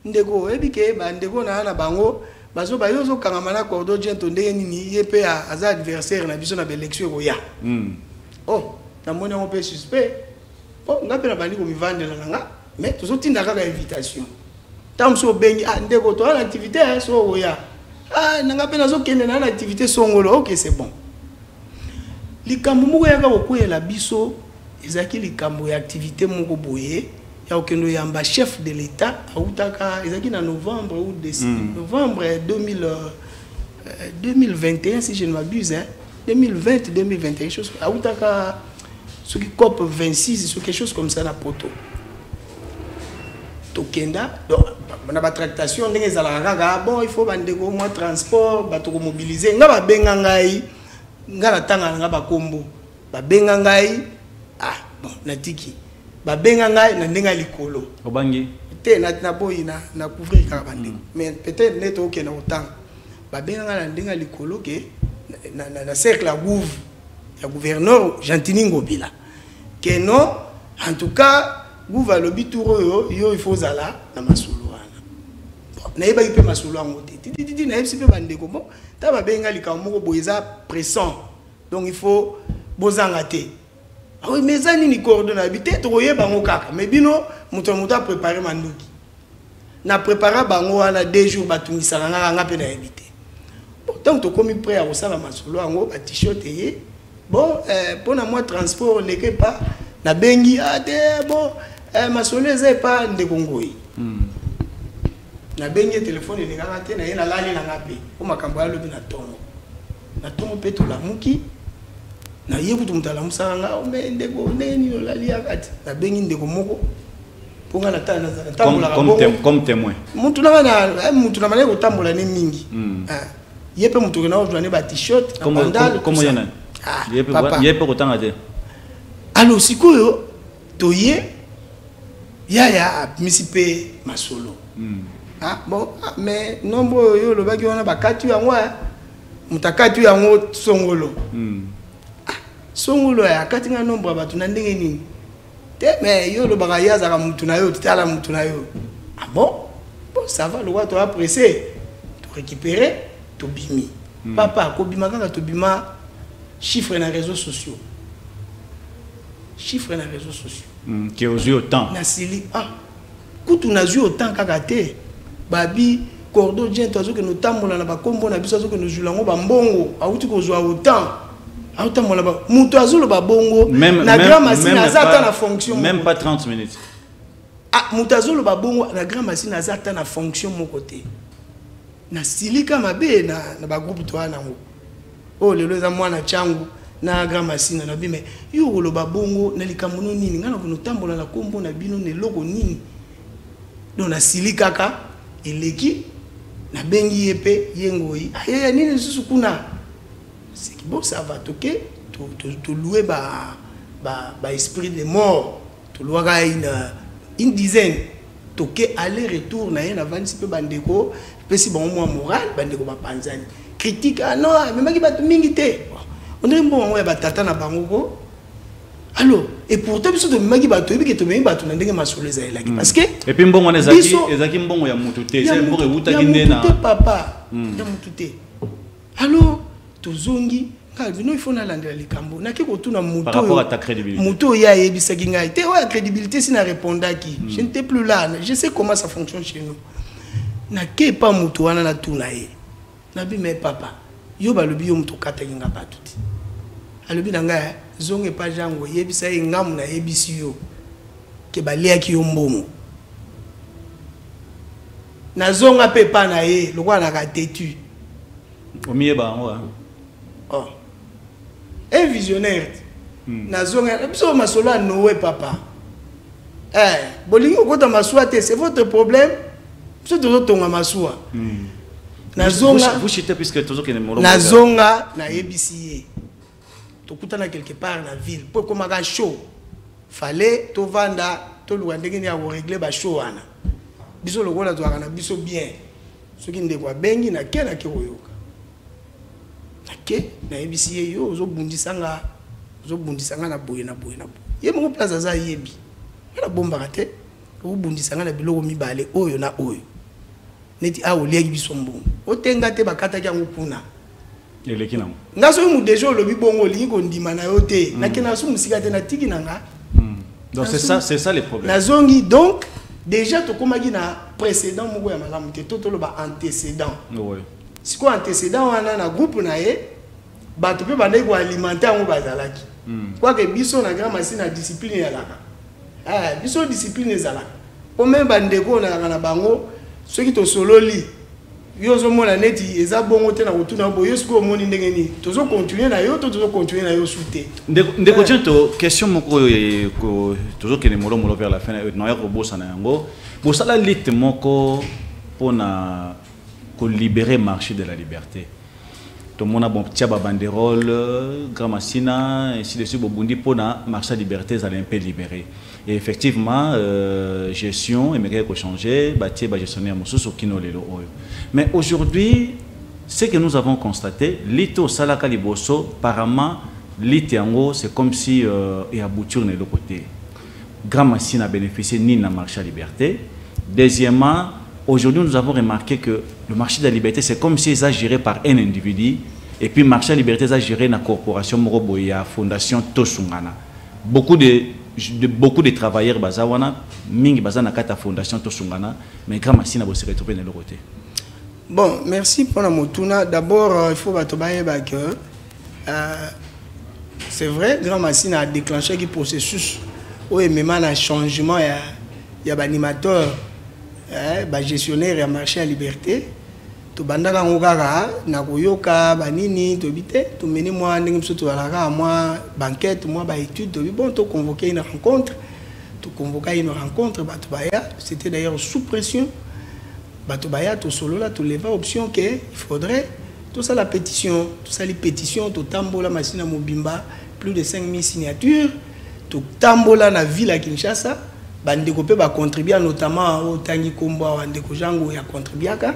Ndeko ebike ba ndeko na bango bazo ba yozo kangamana cordo jento ndenge nini yepe aza adversaire na biso na élection roya oh na moni on peut suspect oh ngape na bandi ko mivandela nga mais tozo tinda kaka invitation tamso bengi ndeko to na activité so roya ngape nazo kende na activité songolo OK c'est bon likambo moko yaka kokwela biso ezaki likambo ya activité moko boye ya okendo yamba chef de l'état autaka ezaki na novembre ou décembre novembre 2021 si je ne m'abuse 2020 2021 chose autaka ce qui COP 26 sur quelque chose comme ça na poto tokenda donc na ba tractation ndenge ezala kaka bon il faut bandeko moi transport bato ko mobiliser nga ba benga ngai nga na tanga nga ba kombo ba benga ngai bon natiki ba benga ngai na ndenga likolo obangi te na boyi na couvrir ka bande mais peut-être neto ke na autant ba benga ngai na ndenga likolo ke na cercle à gouv ya gouverneur Gentini Ngobila que non en tout cas gouv a lobi touro yo il faut zala na masulu wana bon na yeba ipe masulu ango titi na yebisi pe bande ko bon ta ba benga likambo moko boyeza pressant donc il faut bozanga te. Oui, mais ça ni coordonné habité troyer bango kaka mais bino muto préparer manduki na préparer bango na 2 jours batungisa nga pe na habité pourtant to komi prêt à osala masolo ango ba t-shirt yé bon pour na moi transport n'est pas na bengi ate bon masolo ezai pas ndeko ngoi na bengi téléphone ni kaka te na yena lali na ngape ko makambo ya lobi na tongo pe to la muki na yebu tumtala musanga me ndeko neni no lali akati na bengi ndeko moko ponga na tana tambola comme témoin mutu na mane ko tambola ne mingi yepe mutu na ozwa ne ba t-shirt comme yana yepe ko tanga te alors sikoyo toye ya misipe masolo bon mais nombre yo lo baki wana bakati yango mutakati yango songolo songolo ya katinga nombre batu na ndenge nini te mais yo lo baka yaza ka mutu na yo tala mutu na yo bon ça va le roi to apprécier to récupérer to bimi papa ko bima kaka to bima chiffre na réseaux sociaux qui aux yeux autant na sili kutu na yeux autant kaka te babi cordo jento azo que no tambola na ba kombo na biso azo que no julango ba mbongo auti ko zwa autant mutu azolo ba bongo na grand machine azata na fonction même pas 30 minutes mutu azolo ba bongo na grand machine azata na fonction mon côté na silika mabe na ba groupe to ana ngo oh lelo za mwana changu na grand machine na bime yo lo ba bongo na likambo nini ngana ko tambola na kombo na bino ne loko nini do na silika ka eleki na bengi yepe yengoi nini susu kuna. C'est que bon, ça va toquer, tu louer esprit de mort, tu louer une dizaine, toquer aller-retour, na y a 26 peu bandeko, puis si bon moi moral, bandeko ba panzani. Critique non, mais qui va te mingité. On dirait bon ouais ba tata na bango, Alors, et pourtant, biso to maki bato ebi ke to memi bato na ndenge masolo ezalaki parce que et puis mbongo ezaki mbongo ya mutu te c'est mbongo ewutaki nde na papa ya mutu te. Alors tozongi bino il faut nalandela likambo naki kotuna mutu par rapport à ta crédibilité mutu ya yebisaki ngai te ouais crédibilité si na répondaki je n'étais plus là, je sais comment ça fonctionne chez nous naki pas mutu wana na tuna ye nabi mais papa yo balobi yo mutu kata kinga bato te alobi na ngai zonge pa jango yebisa ye ngamu na yebisi yo ke baliaki yo mbongo na zonga pe pa na ye lokwa na ka tetu omiyeba ngo oh un visionnaire na zonga biso masolo a Noé papa bolingi okota masua te c'est votre problème biso tozotonga masua na zonga vous chitez puisque tozo kene molo na zonga na yebisi ye tokutana quelque part na ville pour comme un show fallait to vanda to luandenge ni a régler ba show wana biso lokola to akana biso bien soki ndeko bengi na ke oyoka na ke na ebisi ye yo zo bundisanga na boye ye mo place za yebi na bomba kate o bundisanga na biloko mibale oyo na oyo neti a oliaki biso mbongo otenga te bakata kya ngukuna eleki nango ngaso mu déjà lobi bongo lingi ko ndima na yo te na kena su musika te na tiki nanga donc c'est ça les problèmes na zongi donc déjà to komaki na précédent moko ya malamu te to lo ba antécédent ouais siko antécédent wana na groupe na ye bato pe bandai ko alimenter ngo bazalaki kwa ke biso na grand machine na discipline ya laka biso discipline ezalaka po même bandeko na bango ceux qui to sololi yo zo mona neti eza bongo te na kotuna bo yo siko moni ndenge ni tozo continuer na yo tozo continuer na yo souté ndeko tento question moko ko tozo kene molo vers la fin na ya robosa na yango bosala lite moko pona ko libérer marché de la liberté to mona bon tia ba banderole grand masina ainsi de suite bobundi pona marché de liberté za un peu libéré. Et effectivement, gestion, aimerait changer, bâtir, gestionnaire, mais aujourd'hui, ce que nous avons constaté, l'ito salaka liboso, apparemment, l'ito c'est comme si il y a bouture de l'autre côté. Grand Machine a bénéficié ni dans le marché de la liberté. Deuxièmement, aujourd'hui, nous avons remarqué que le marché de la liberté, c'est comme si c'est géré par un individu, et puis le marché de la liberté, c'est géré dans la corporation Moroboya, Fondation Tosungana. Beaucoup de travailleurs bazawana mingi bazana kata fondation Tosungana mais grand machine a bossé retrouver de l'autre côté. Bon, merci pour la motuna. D'abord il faut batobaye que c'est vrai grand machine a déclenché un processus où il même un changement il y a animateur gestionnaire et marché à liberté to bandaka ngokaka na koyoka banini to bité to mener moi ndenge biso to alaka moi banquette moi ba étude to bon to convoquer une rencontre batubaya c'était d'ailleurs sous pression batubaya to solo là to lever option que il faudrait tout ça la pétition tout ça les pétitions to tambola machine à mobimba plus de 5000 signatures to tambola na ville à Kinshasa bandeko pe ba contribuer notamment au tangi kombo wa ndeko jango ya contribuaka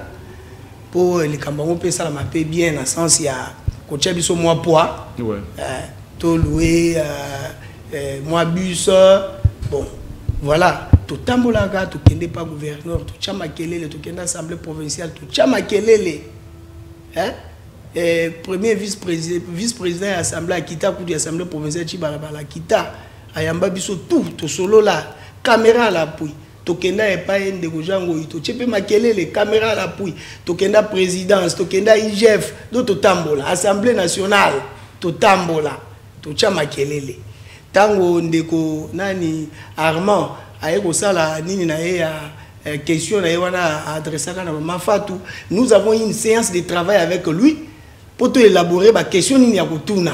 pour les cambons peut ça m'a fait bien dans sens il y a coaché biso moi poids to louer moi bus bon voilà tout tambolaka tout kende pas gouverneur tout chama kelele tout kende assemblée provinciale tout chama kelele premier vice-président assemblée à Kita coup de assemblée provinciale Chibarabala Kita ayamba biso tout solo là caméra à l'appui tokenda epai ndeko jango ito chepe makelele caméra à l'appui tokenda présidence tokenda IGF do totambola assemblée nationale totambola tocha makelele tango ndeko nani Armand ayeko sala nini na ya question na wana adressé na Mama Fatou nous avons une séance de travail avec lui pour te élaborer ba question nini ya kutuna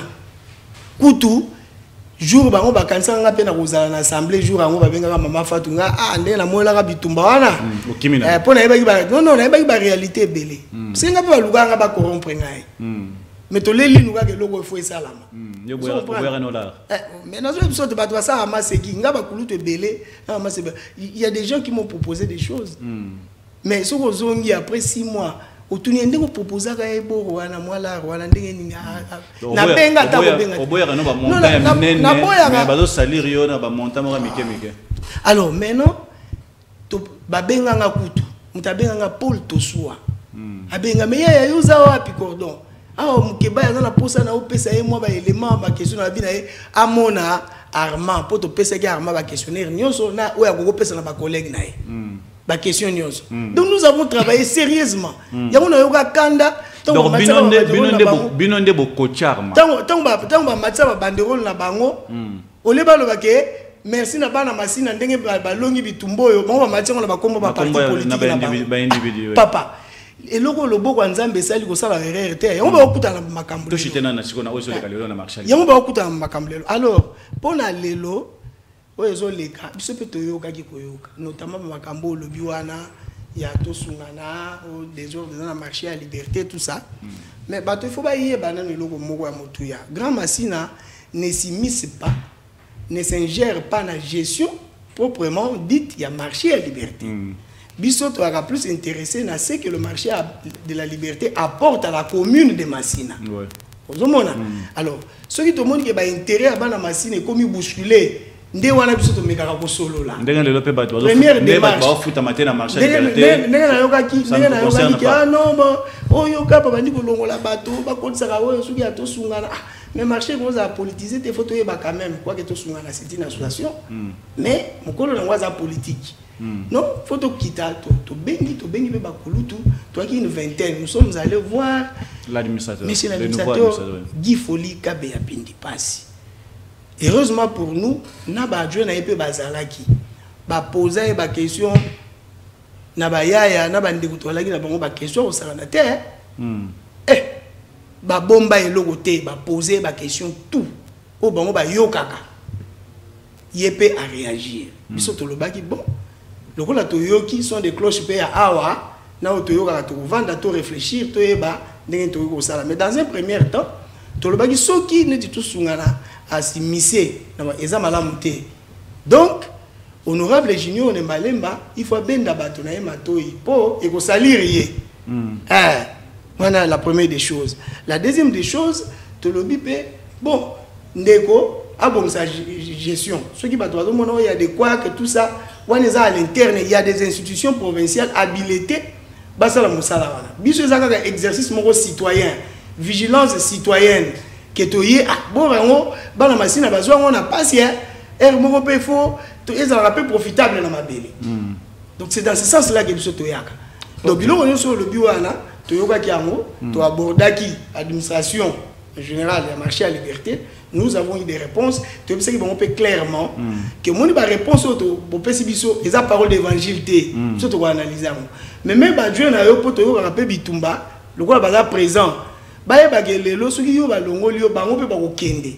kutu jour bango bakanisa nga pe na kozala na assemblée jour bango babenga Mama Fatou nga ndé na mola ka bitumba wana pona yebaki ba non na yebaki ba réalité belé senga pe baluka nga ba corrompre ngai mais to leli nuka ke loko faut esalama yo boya no la mais dans une sorte de batwa ça amasse ki nga ba kuluto belé il y a des gens qui m'ont proposé des choses mais ce qu'on zongi après 6 mois otuni ndenge proposer ka eboro wana mwala wana ndenge ninga na benga ta benga oboya no ba montagne ya minene mais bazo salir yo na ba montagne mo mike mike. Alors maintenant to ba benga nga kutu mutabenga nga Paul Tosua abenga me ya yuza wapi cordon mukeba ya na posa na opesa ye moi ba élément ba question na bina ye amona Armand pour te pesa ki Armand ba questionnaire nyonso na oya ko pesa na ba collègue na ye ba question nyonso. Donc nous avons travaillé sérieusement ya mona yoka kanda donc binonde bo coach Armand tango ba matcha ba banderole na bango oleba lo ba ke merci na bana masina ndenge ba longi bitumbo yo bango ba matcha na ba kombo ba parti politique na ba papa eloko loboko ya nzambe esali kosala erreur te yango bakokutana makambo to shitena na siko na ozo leka lelo na marché yango bakokutana makambo lelo. Alors pona lelo oyo ezoleka biso pe toyokaki koyoka notamment makambo olobi wana ya tosungana au désordre dans la marché à liberté tout ça mais bato il faut ba yeba na eloko moko ya motuya Grand Massina ne s'immisce pas ne s'ingère pas na gestion proprement dite ya marché à liberté. Bissot aura plus intéressé à ce que le marché de la liberté apporte à la commune de Massina. Ouais. Alors, ceux qui te montrent qu'il y a intérêt à la Massina et comme ils bousculent, ndé wana biso to mekaka ko solo là. Première démarche. Mais marché nous a politisé des photos quand même quoi que tout soit c'est une association. Mais mon colo na politique. Non, faut to kita to bengi be bakulutu, toi qui une vingtaine, nous sommes allés voir l'administrateur. Monsieur l'administrateur Guy Foli Kabe ya Pindi Pasi. Heureusement pour nous, na ba adjoint na epé bazalaki. Ba poser ba question na ba yaya na ba ndeko to laki na bango ba question au salanateur. Ba bomba eloko te ba poser ba question tout. O bango ba yokaka. Yepé a réagir. Biso to lobaki bon. Le rôle de Toyoki sont des cloches payées à Awa, na Toyoka to vendre, to réfléchir, to eba, n'engin Toyoko sala. Mais dans un premier temps, Tolobaki soki ne dit tout sungana à s'immiscer, na eza malamute. Donc, honorable Junior ne malemba, il faut ben d'abato na matoi po et ko salir yé. Voilà la première des choses. La deuxième des choses, Tolobi pe bon, ndeko a bon sa gestion. Ceux qui battent il y a des quoi que tout ça. À l'interne, il y a des institutions provinciales habilitées. Basala Moussala wana. Biso ezaka exercice moko citoyen, vigilance citoyenne. Que toye bon rango bana masina bazwa on a passé moko pe fo to ezala peu profitable na mabele. Donc c'est dans ce sens là que biso toyaka. Donc biloko nyonso le biwana toyoka kiango to abordaki administration générale ya marché à liberté. Nous avons eu des réponses. Tu sais qu'on peut clairement que mon réponse au Pessibiso, les paroles d'évangile, surtout qu'on analyse. Mais même Dieu n'a pas pu rappeler Bitumba, le quoi est présent. Baye bagele ceux qui ont l'ongolio, on peut pas kende.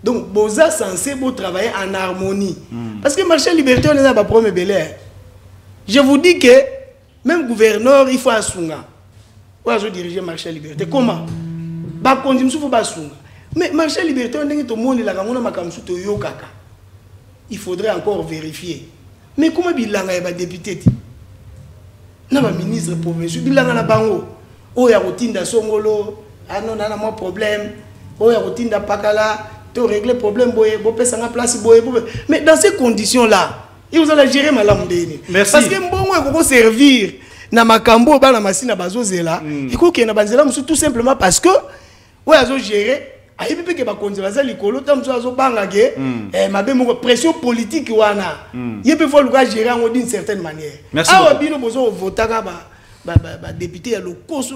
Donc boza censé pour travailler en harmonie. Parce que marché liberté on est pas premier belé. Je vous dis que même gouverneur il faut asunga. Moi je diriger marché liberté. Comment? Ba kondim faut ba asunga. Mais marché liberté, il faudrait encore vérifier. Mais comment bilanga est député? Na ba ministre provincial bilanga na bango. O ya rotinda songolo, non na mo problème. O ya rotinda pakala, to régler problème boye, bo pesa na place boye. Mais dans ces conditions là, il vous allez gérer malam deni. Parce que mbongo ko servir na makambo ba na masina bazozela, il faut que na banzela tout simplement parce que o ya zo gérer ayi pipe ke ba konzela likolo tamso azo banga ke mabe moko pression politique wana yepe faut le gérer en d'une certaine manière. Merci. Awa bino bozo votaka ba député ya lokoso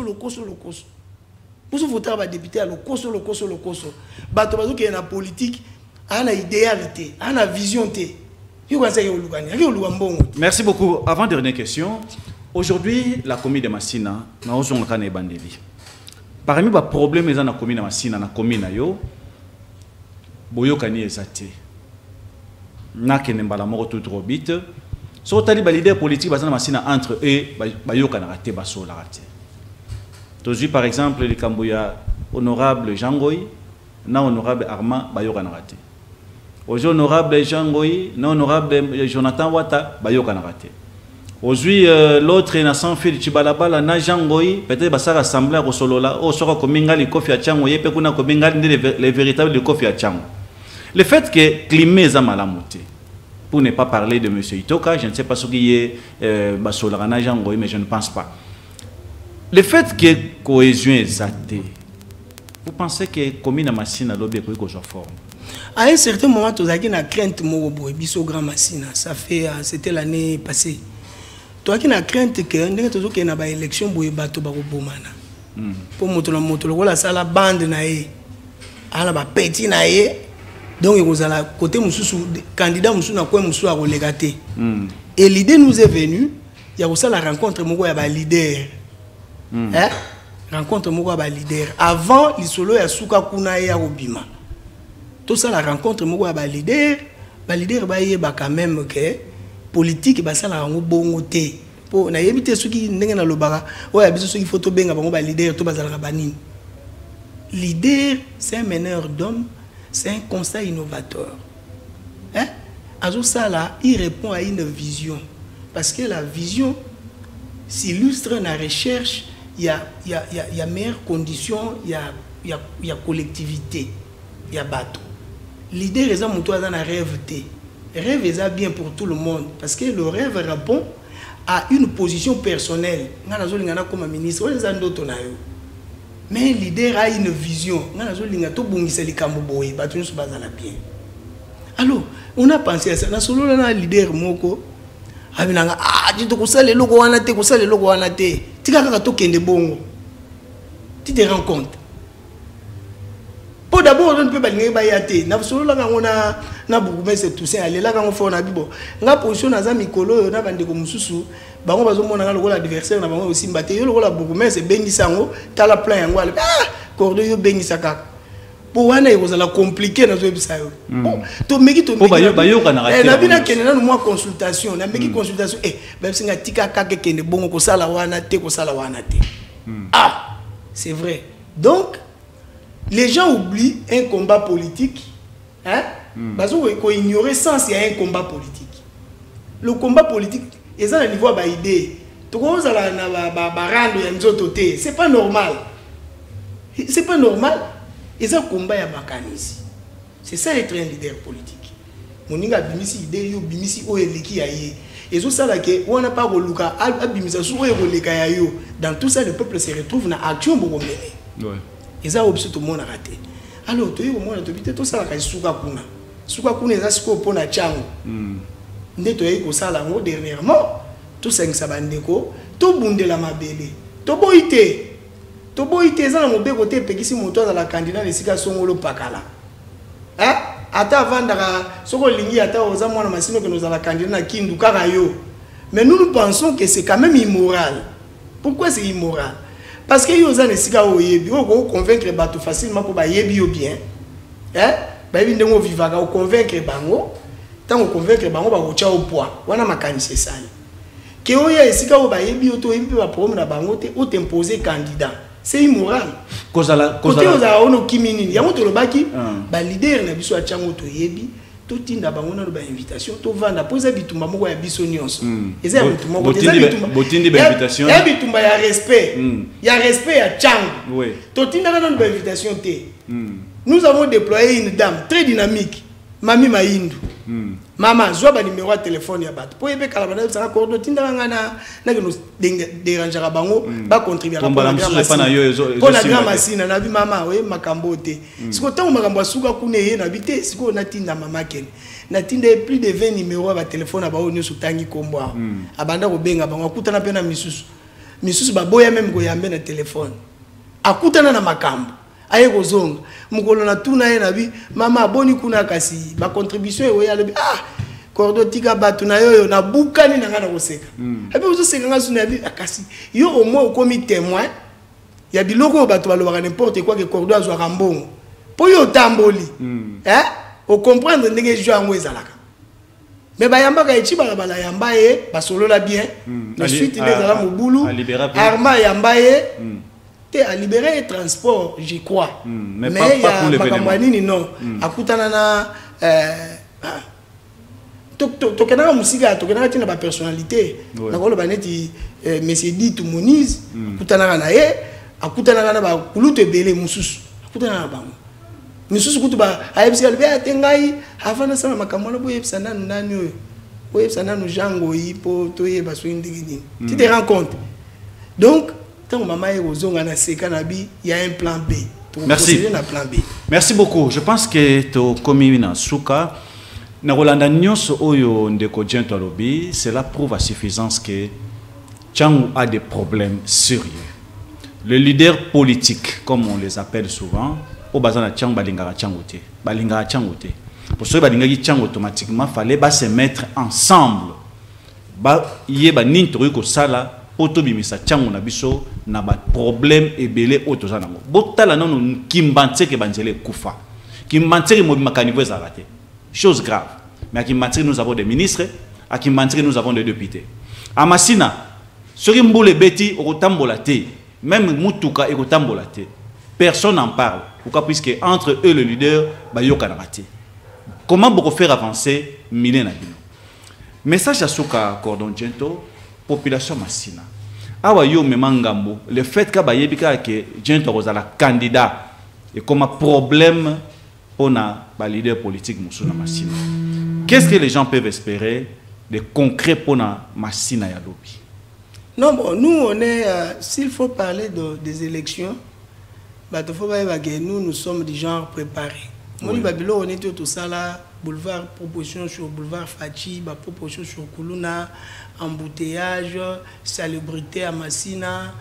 bozo votaka ba député ya lokoso bato bazo ke na politique ana idéalité ana vision te yo kanza yo lugani yo luambongo. Merci beaucoup. Avant dernière question, aujourd'hui la commune de Massina na ozonga kana ebandeli. Parmi les problèmes dans la commune de Massina, na commune yo, boyokani ezate. Na kenembala moko tout trop vite. So tali ba leader politique bazana Massina entre eux, bayokana raté basola raté. Aujourd'hui par exemple le Kamboya honorable Jangoy, na honorable Armand bayokana raté. Aujourd'hui honorable Jangoy, na honorable Jonathan Wata bayokana raté. Aujourd'hui, l'autre est sans fil Chibalabala, na Jangoy, peut-être que ça rassemble à Rosolola, au sera comme Bengali Kofi à Chango, et peut qu'on a comme Bengali les véritables Kofi à Chango. Le fait que climat est malamuté, pour ne pas parler de M. Itoka, je ne sais pas ce qui est Basola na Jangoy, mais je ne pense pas. Le fait que cohésion est zatée, vous pensez que commune à Massina l'objet que je forme? À un certain moment, tu as une crainte Morobo, Bisso Grand Massina, ça fait, c'était l'année passée. Tu as une crainte que tu as une élection pour bateau Barobomana. Pour moto la sala bande nae, ala ba petit nae, donc il y a côté mususu candidat mususu na quoi mususu a relégaté. Et l'idée nous est venue, il y a aussi la rencontre moko ya ba leader. Hein? Rencontre moko ya ba leader avant l'isolo ya suka kuna ya obima. Tout ça la rencontre moko ya ba leader ba yeba quand même que politique ba ça la rango bongo te. Po na yebite suki ndenge na lobaka oya biso suki photo benga bango ba leader to bazala banini. Leader c'est un meneur d'hommes, c'est un constat innovateur. Hein? Azo ça là, il répond à une vision parce que la vision s'illustre dans la recherche, il y a meilleures conditions, il y a collectivité, il y a bateau. L'idée est dans la rêve. Rêve est bien pour tout le monde parce que le rêve répond à une position personnelle. Comme ministre, mais l'idée a une vision. Alors, on a pensé à ça. On a un leader moko. Ah, tu te logo wanate, le logo wanate. Tu te rends compte. Pour d'abord, on ne peut pas aller bayate. Na solo la ngona na bugume c'est tout ça. Aller là quand on fait na bibo. Nga position na za mikolo na bande ko mususu. Bango bazo mona nga logo l'adversaire na bango aussi mbate. Yo logo la bugume c'est bengi sango. Tala plan yango. Ah, cordo yo bengi saka. Pour wana il la compliqué na zo bisa yo. Bon, to meki to meki. Bayo kana raté. Na bina kenena no moi consultation. Na meki consultation. Même singa tika ka kende bongo ko sala wana te. Ah, c'est vrai. Donc les gens oublient un combat politique. Hein? Parce qu'on ignorait sans il y a un combat politique. Le combat politique, ils ont un niveau d'idée. C'est pas normal. C'est pas normal. Ils ont un combat à Bakanis. C'est ça être un leader politique. Moninga bimisi idée yo bimisi o eleki aye. Et tout ça là que on n'a pas reluka abimisa sou e releka yo. Dans tout ça le peuple se retrouve dans action beaucoup mener. Ouais. Et ça obsède tout le monde a raté. Alors tu es au monde de tout ça la suka kuna. Suka kuna est ce qu'on pose na chango. Ndetoye ko sala ngo dernièrement tout ça nsabandeko to bundela mabele. To boité za na mobeko te pekisi moto za la candidat de sika songolo pakala. Hein? Ata vandaka soko lingi ata oza mwana masino que nous a la candidat na kindu kaka yo. Mais nous pensons que c'est quand même immoral. Pourquoi c'est immoral? Parce que yo zane sika o yebi o convaincre bato facilement pour ba yebi bien. Hein? Ba yebi ndengo vivaka o convaincre bango. Tant o convaincre bango ba kocha au poids. Wana makanisi sali. Que o ya sika o ba yebi o to yebi ba problème na bango te o t'imposer candidat. C'est immoral. Cause la ono kimini. Ya moto lobaki ba leader na biso a chango to yebi. Tout tinda bango na ba invitation to vanda poser bitumba moko ya biso nyonso. Eza bitumba moko botindi ba invitation. Ya bitumba ya respect. Ya respect ya chango. Oui. To tinda na ba invitation te. Nous avons déployé une dame très dynamique, Mami Maïndou. Maman, je vais numéro de téléphone ya bat. Pour yebe kala bana ça cordo tinda ngana na que nous dérangera bango ba contribuer à la grand machine na bi mama we makambo te. Siko tango makambo suka kune na bité siko na tinda mama ken. Na tinda plus de 20 numéros ba téléphone ba onyo sutangi kombo. Abanda ko benga bango akutana pe na misusu. Misusu ba boya même ko yambe na téléphone. Akutana na makambo. Aye kozonga mukolo na tuna ye na bi mama boni kuna kasi ba contribution e ya lobi cordo tika batu na yo na bukani na ngana koseka abi uzo seka ngasu na bi akasi yo au moins komi témoin ya biloko batu balobaka n'importe quoi que cordo azwa rambongo po yo tamboli o comprendre ndenge jo yango ezalaka mais ba yamba ka echi bala yamba ye ba solo la bien ensuite les ala mobulu arma yamba ye a libéré les transports, j'y crois. Mais pas pour l'événement. Non. Akutana na Tokenaka musika, tokenaka tina ba personnalité. Nakolo baneti Monsieur Dit Moniz, kutanaka na ye, akutanaka na ba kulutu ebele mususu. Akutanaka na bango. Mususu kutuba ayebisi albe atengai, havana sama makamona bo yebisa nanu nani oyo. Bo yebisa nanu jango ipo toyeba so indigi. Tu te rends compte? Donc, tant maman est aux ongles na seka na bi, il y a un plan B. Merci. Merci beaucoup. Je pense que to komina suka na Rolanda nyonso oyo ndeko Jento alobi, cela prouve à suffisance que Tchangou a des problèmes sérieux. Le leader politique, comme on les appelle souvent, au bazana Tchangou balingara Tchangou te, balingara Tchangou te. Pour ceux balingara Tchangou automatiquement fallait se mettre ensemble. Ba yeba nintori ko sala poto bimisa Tchangou na biso na ba problème ebele otoza nango. Botala non kimbantseke banzele kufa. Kimbantseke mobima kanivo ezarate. Chose grave. Mais à Kimbantseke nous avons des ministres, à Kimbantseke nous avons des députés. À Massina, sur Mboule Beti otambolate, même Mutuka et otambolate. Personne n'en parle. Pourquoi? Puisque entre eux le leader bayokanarate. Comment beaucoup faire avancer Milena Bino? Message à Souka Cordon Jento, population Massina. Awa yo memangambo, le fait que bayebika que Jento rozala candidat et comme un problème pour les leader politique Moussuna Massina. Qu'est-ce que les gens peuvent espérer de concret pour Massina Yalobi? Non, bon, nous on est, s'il faut parler des élections, nous sommes du genre préparés. Oui. On était tout ça là, boulevard, proposition sur boulevard Fachi, proposition sur Koulouna, embouteillage, salubrité à Massina,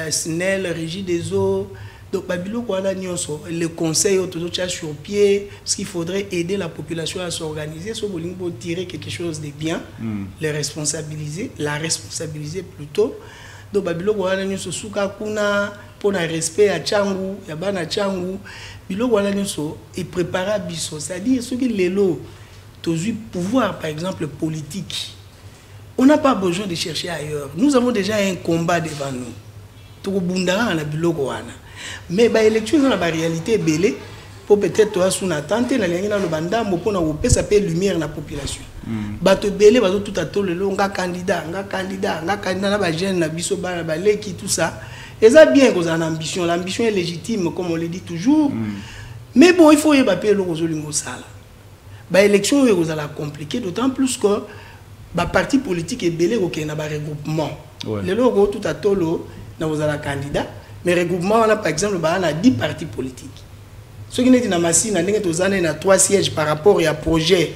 SNEL, régie des eaux. Donc, le conseil autour sur pied, parce qu'il faudrait aider la population à s'organiser, pour tirer quelque chose de bien, les responsabiliser, la responsabiliser plutôt. Donc, pour le respect à Tchangou, Yabana Tchangou, et préparer à Bisso. C'est-à-dire, ceux qui les lots, pouvoir, par exemple, politique, on n'a pas besoin de chercher ailleurs. Nous avons déjà un combat devant nous. Tout Bundara, on a mais bah élection dans la réalité belé pour peut-être toi sous attente na lingina le banda mo pona opé ça peut lumière na population ba to belé ba tout à tout le nga candidat na ba jeune na biso ba leki tout ça et ça bien qu'on a une ambition, l'ambition est légitime comme on le dit toujours mais bon il faut y ba payer le rosolingo sala ba élection est la compliqué d'autant plus que ba parti politique est belé OK na ba regroupement le logo tout à tout na vous la candidat. Mais regroupement, on a par exemple 10 partis politiques. Ce qui est dans Massina, on a 3 sièges par rapport à projet.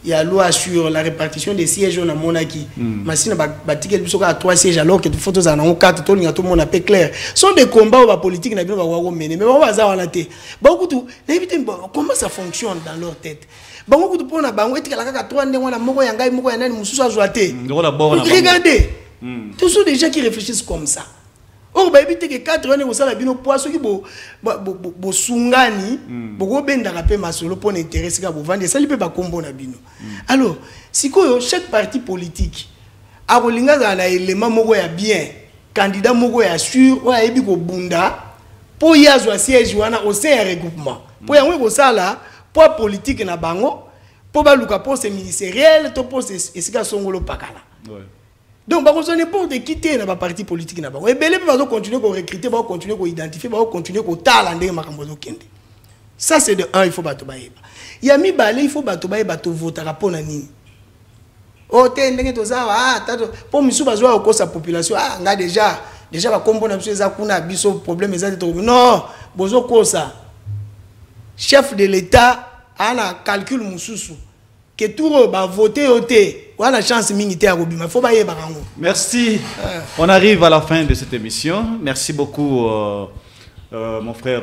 Il y a loi sur la répartition des sièges on a monaki. Massina a 3 sièges alors que tout photos en 4, tout le monde a clair. Ce sont des combats politiques qui ont mené. Mais on va voir comment ça fonctionne dans leur tête. Regardez, tous sont des gens qui réfléchissent comme ça. Or, bah, éviter que 4 ans, vous avez un poisson qui est sungani, vous avez un peu masolo pour intéresser à vous vendre. Ça, il peut pas combo na bino. Alors, si chaque parti politique a un élément bien, candidat est sûr, ou a un bunda, pour y avoir siège au sein d'un regroupement. Pour y avoir ça là, pour politique na bango, pour baluka pour ces ministériels, pour ces songolo pakala. Donc, on n'est pas de quitter dans parti politique. Et Belé va continuer à recruter, va continuer à identifier, va continuer à talenter. Ça, c'est de 1, il faut battre. Il y a mis balé, il faut battre voter rapport à Nini. Oh, t'es un peu pour me sa population. Ah, on a déjà va comprendre que problème. Non, bozo kosa. Chef de l'État a un calcul moussou. Que tout va voter au thé. Merci. On arrive à la fin de cette émission. Merci beaucoup, mon frère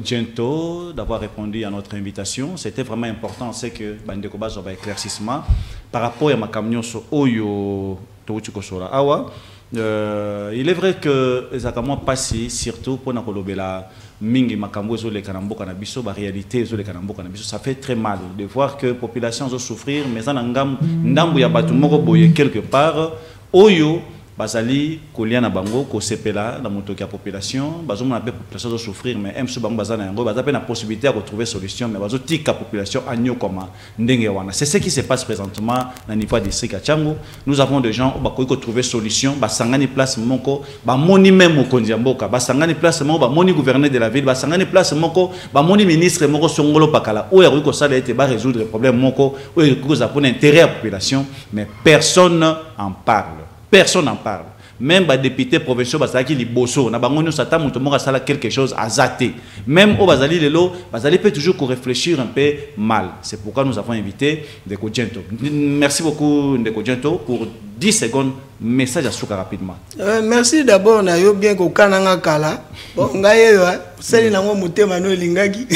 Jento, d'avoir répondu à notre invitation. C'était vraiment important. C'est que Bandeko Bazo va éclaircissement par rapport à ma camion sur Oyo Touchukosora Awa. Il est vrai que les accatements passent surtout pour nous la mingi makambo le kanambo kanabiso ba réalité le kanambo kanabiso ça fait très mal de voir que population va souffrir mais ça ndambu ya batu moko boye quelque part oyo bazali kolia na bango ko sepela na moto ki population bazo mona pe population zo souffrir mais M sou bango bazana yango baza pe na possibilité de trouver solution mais bazo tika population anyo comme ndenge wana. C'est ce qui se passe présentement na niveau district à Tchango. Nous avons des gens ba ko trouver solution ba sangani place moko ba moni même mokonzi mboka ba sangani place moko ba moni gouverneur de la ville ba sangani place moko ba moni ministre moko songolo pakala o ya ko ça été ba résoudre le problème moko o ko za pour intérêt à la population mais personne en parle. Personne n'en parle. Même les députés provinciaux, qui liboso, na bango sata muto moko sala quelque chose à zaté. Même au bazali lelo, bazali peut toujours réfléchir un peu mal. C'est pourquoi nous avons invité Ndeko Djento. Merci beaucoup Ndeko Djento pour 10 secondes message à Souka rapidement. Merci d'abord na yo bien ko kananga kala. Bon ngaye yo, seli nango mutema no lingaki.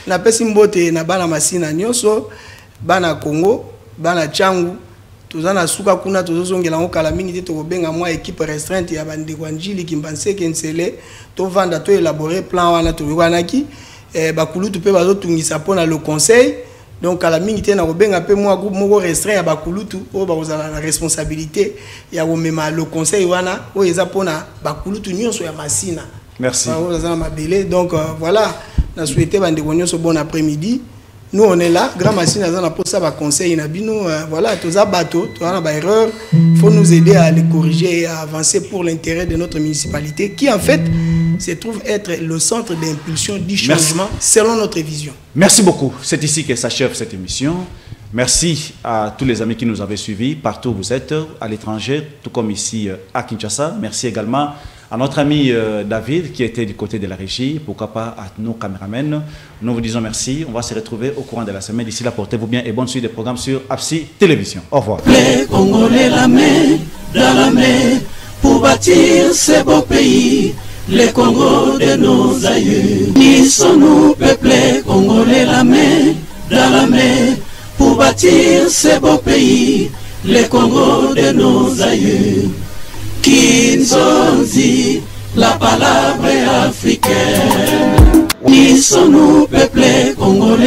Na pesi mbote na bana masina nyonso, bana Congo, bana Tchangu. Tozana suka kuna tozongela ngo kala mingi te to benga moi équipe restreinte ya bande kwanjili kimbanse kensele to vanda to élaborer plan wana to wanaki bakulutu pe bazo tungisa pona le conseil donc kala mingi te na ko benga pe moi groupe moko restreint ya bakulutu o bazala la responsabilité ya ko mema le conseil wana o eza pona bakulutu nyonso ya masina. Merci. Donc voilà, na souhaiter bande nyonso bon après-midi. Nous on est là, grand machine a pour ça va conseil nabino voilà tous à bateau, tu as une erreur, faut nous aider à les corriger et à avancer pour l'intérêt de notre municipalité qui en fait se trouve être le centre d'impulsion du changement selon notre vision. Merci beaucoup. C'est ici que s'achève cette émission. Merci à tous les amis qui nous avaient suivis partout où vous êtes, à l'étranger, tout comme ici à Kinshasa. Merci également à notre ami David qui était du côté de la régie, pourquoi pas à nos caméramens. Nous vous disons merci. On va se retrouver au courant de la semaine. D'ici là, portez-vous bien et bonne suite des programmes sur APSI Télévision. Au revoir. Les Congolais, la main dans la main pour bâtir ce beau pays. Les Congos de nos aïeux. Unissons-nous, peuple congolais, la main dans la main pour bâtir ce beau pays. Les Congos de nos aïeux. Kinzonzi, la palabra africaine. Unissons-nous, peuple congolais.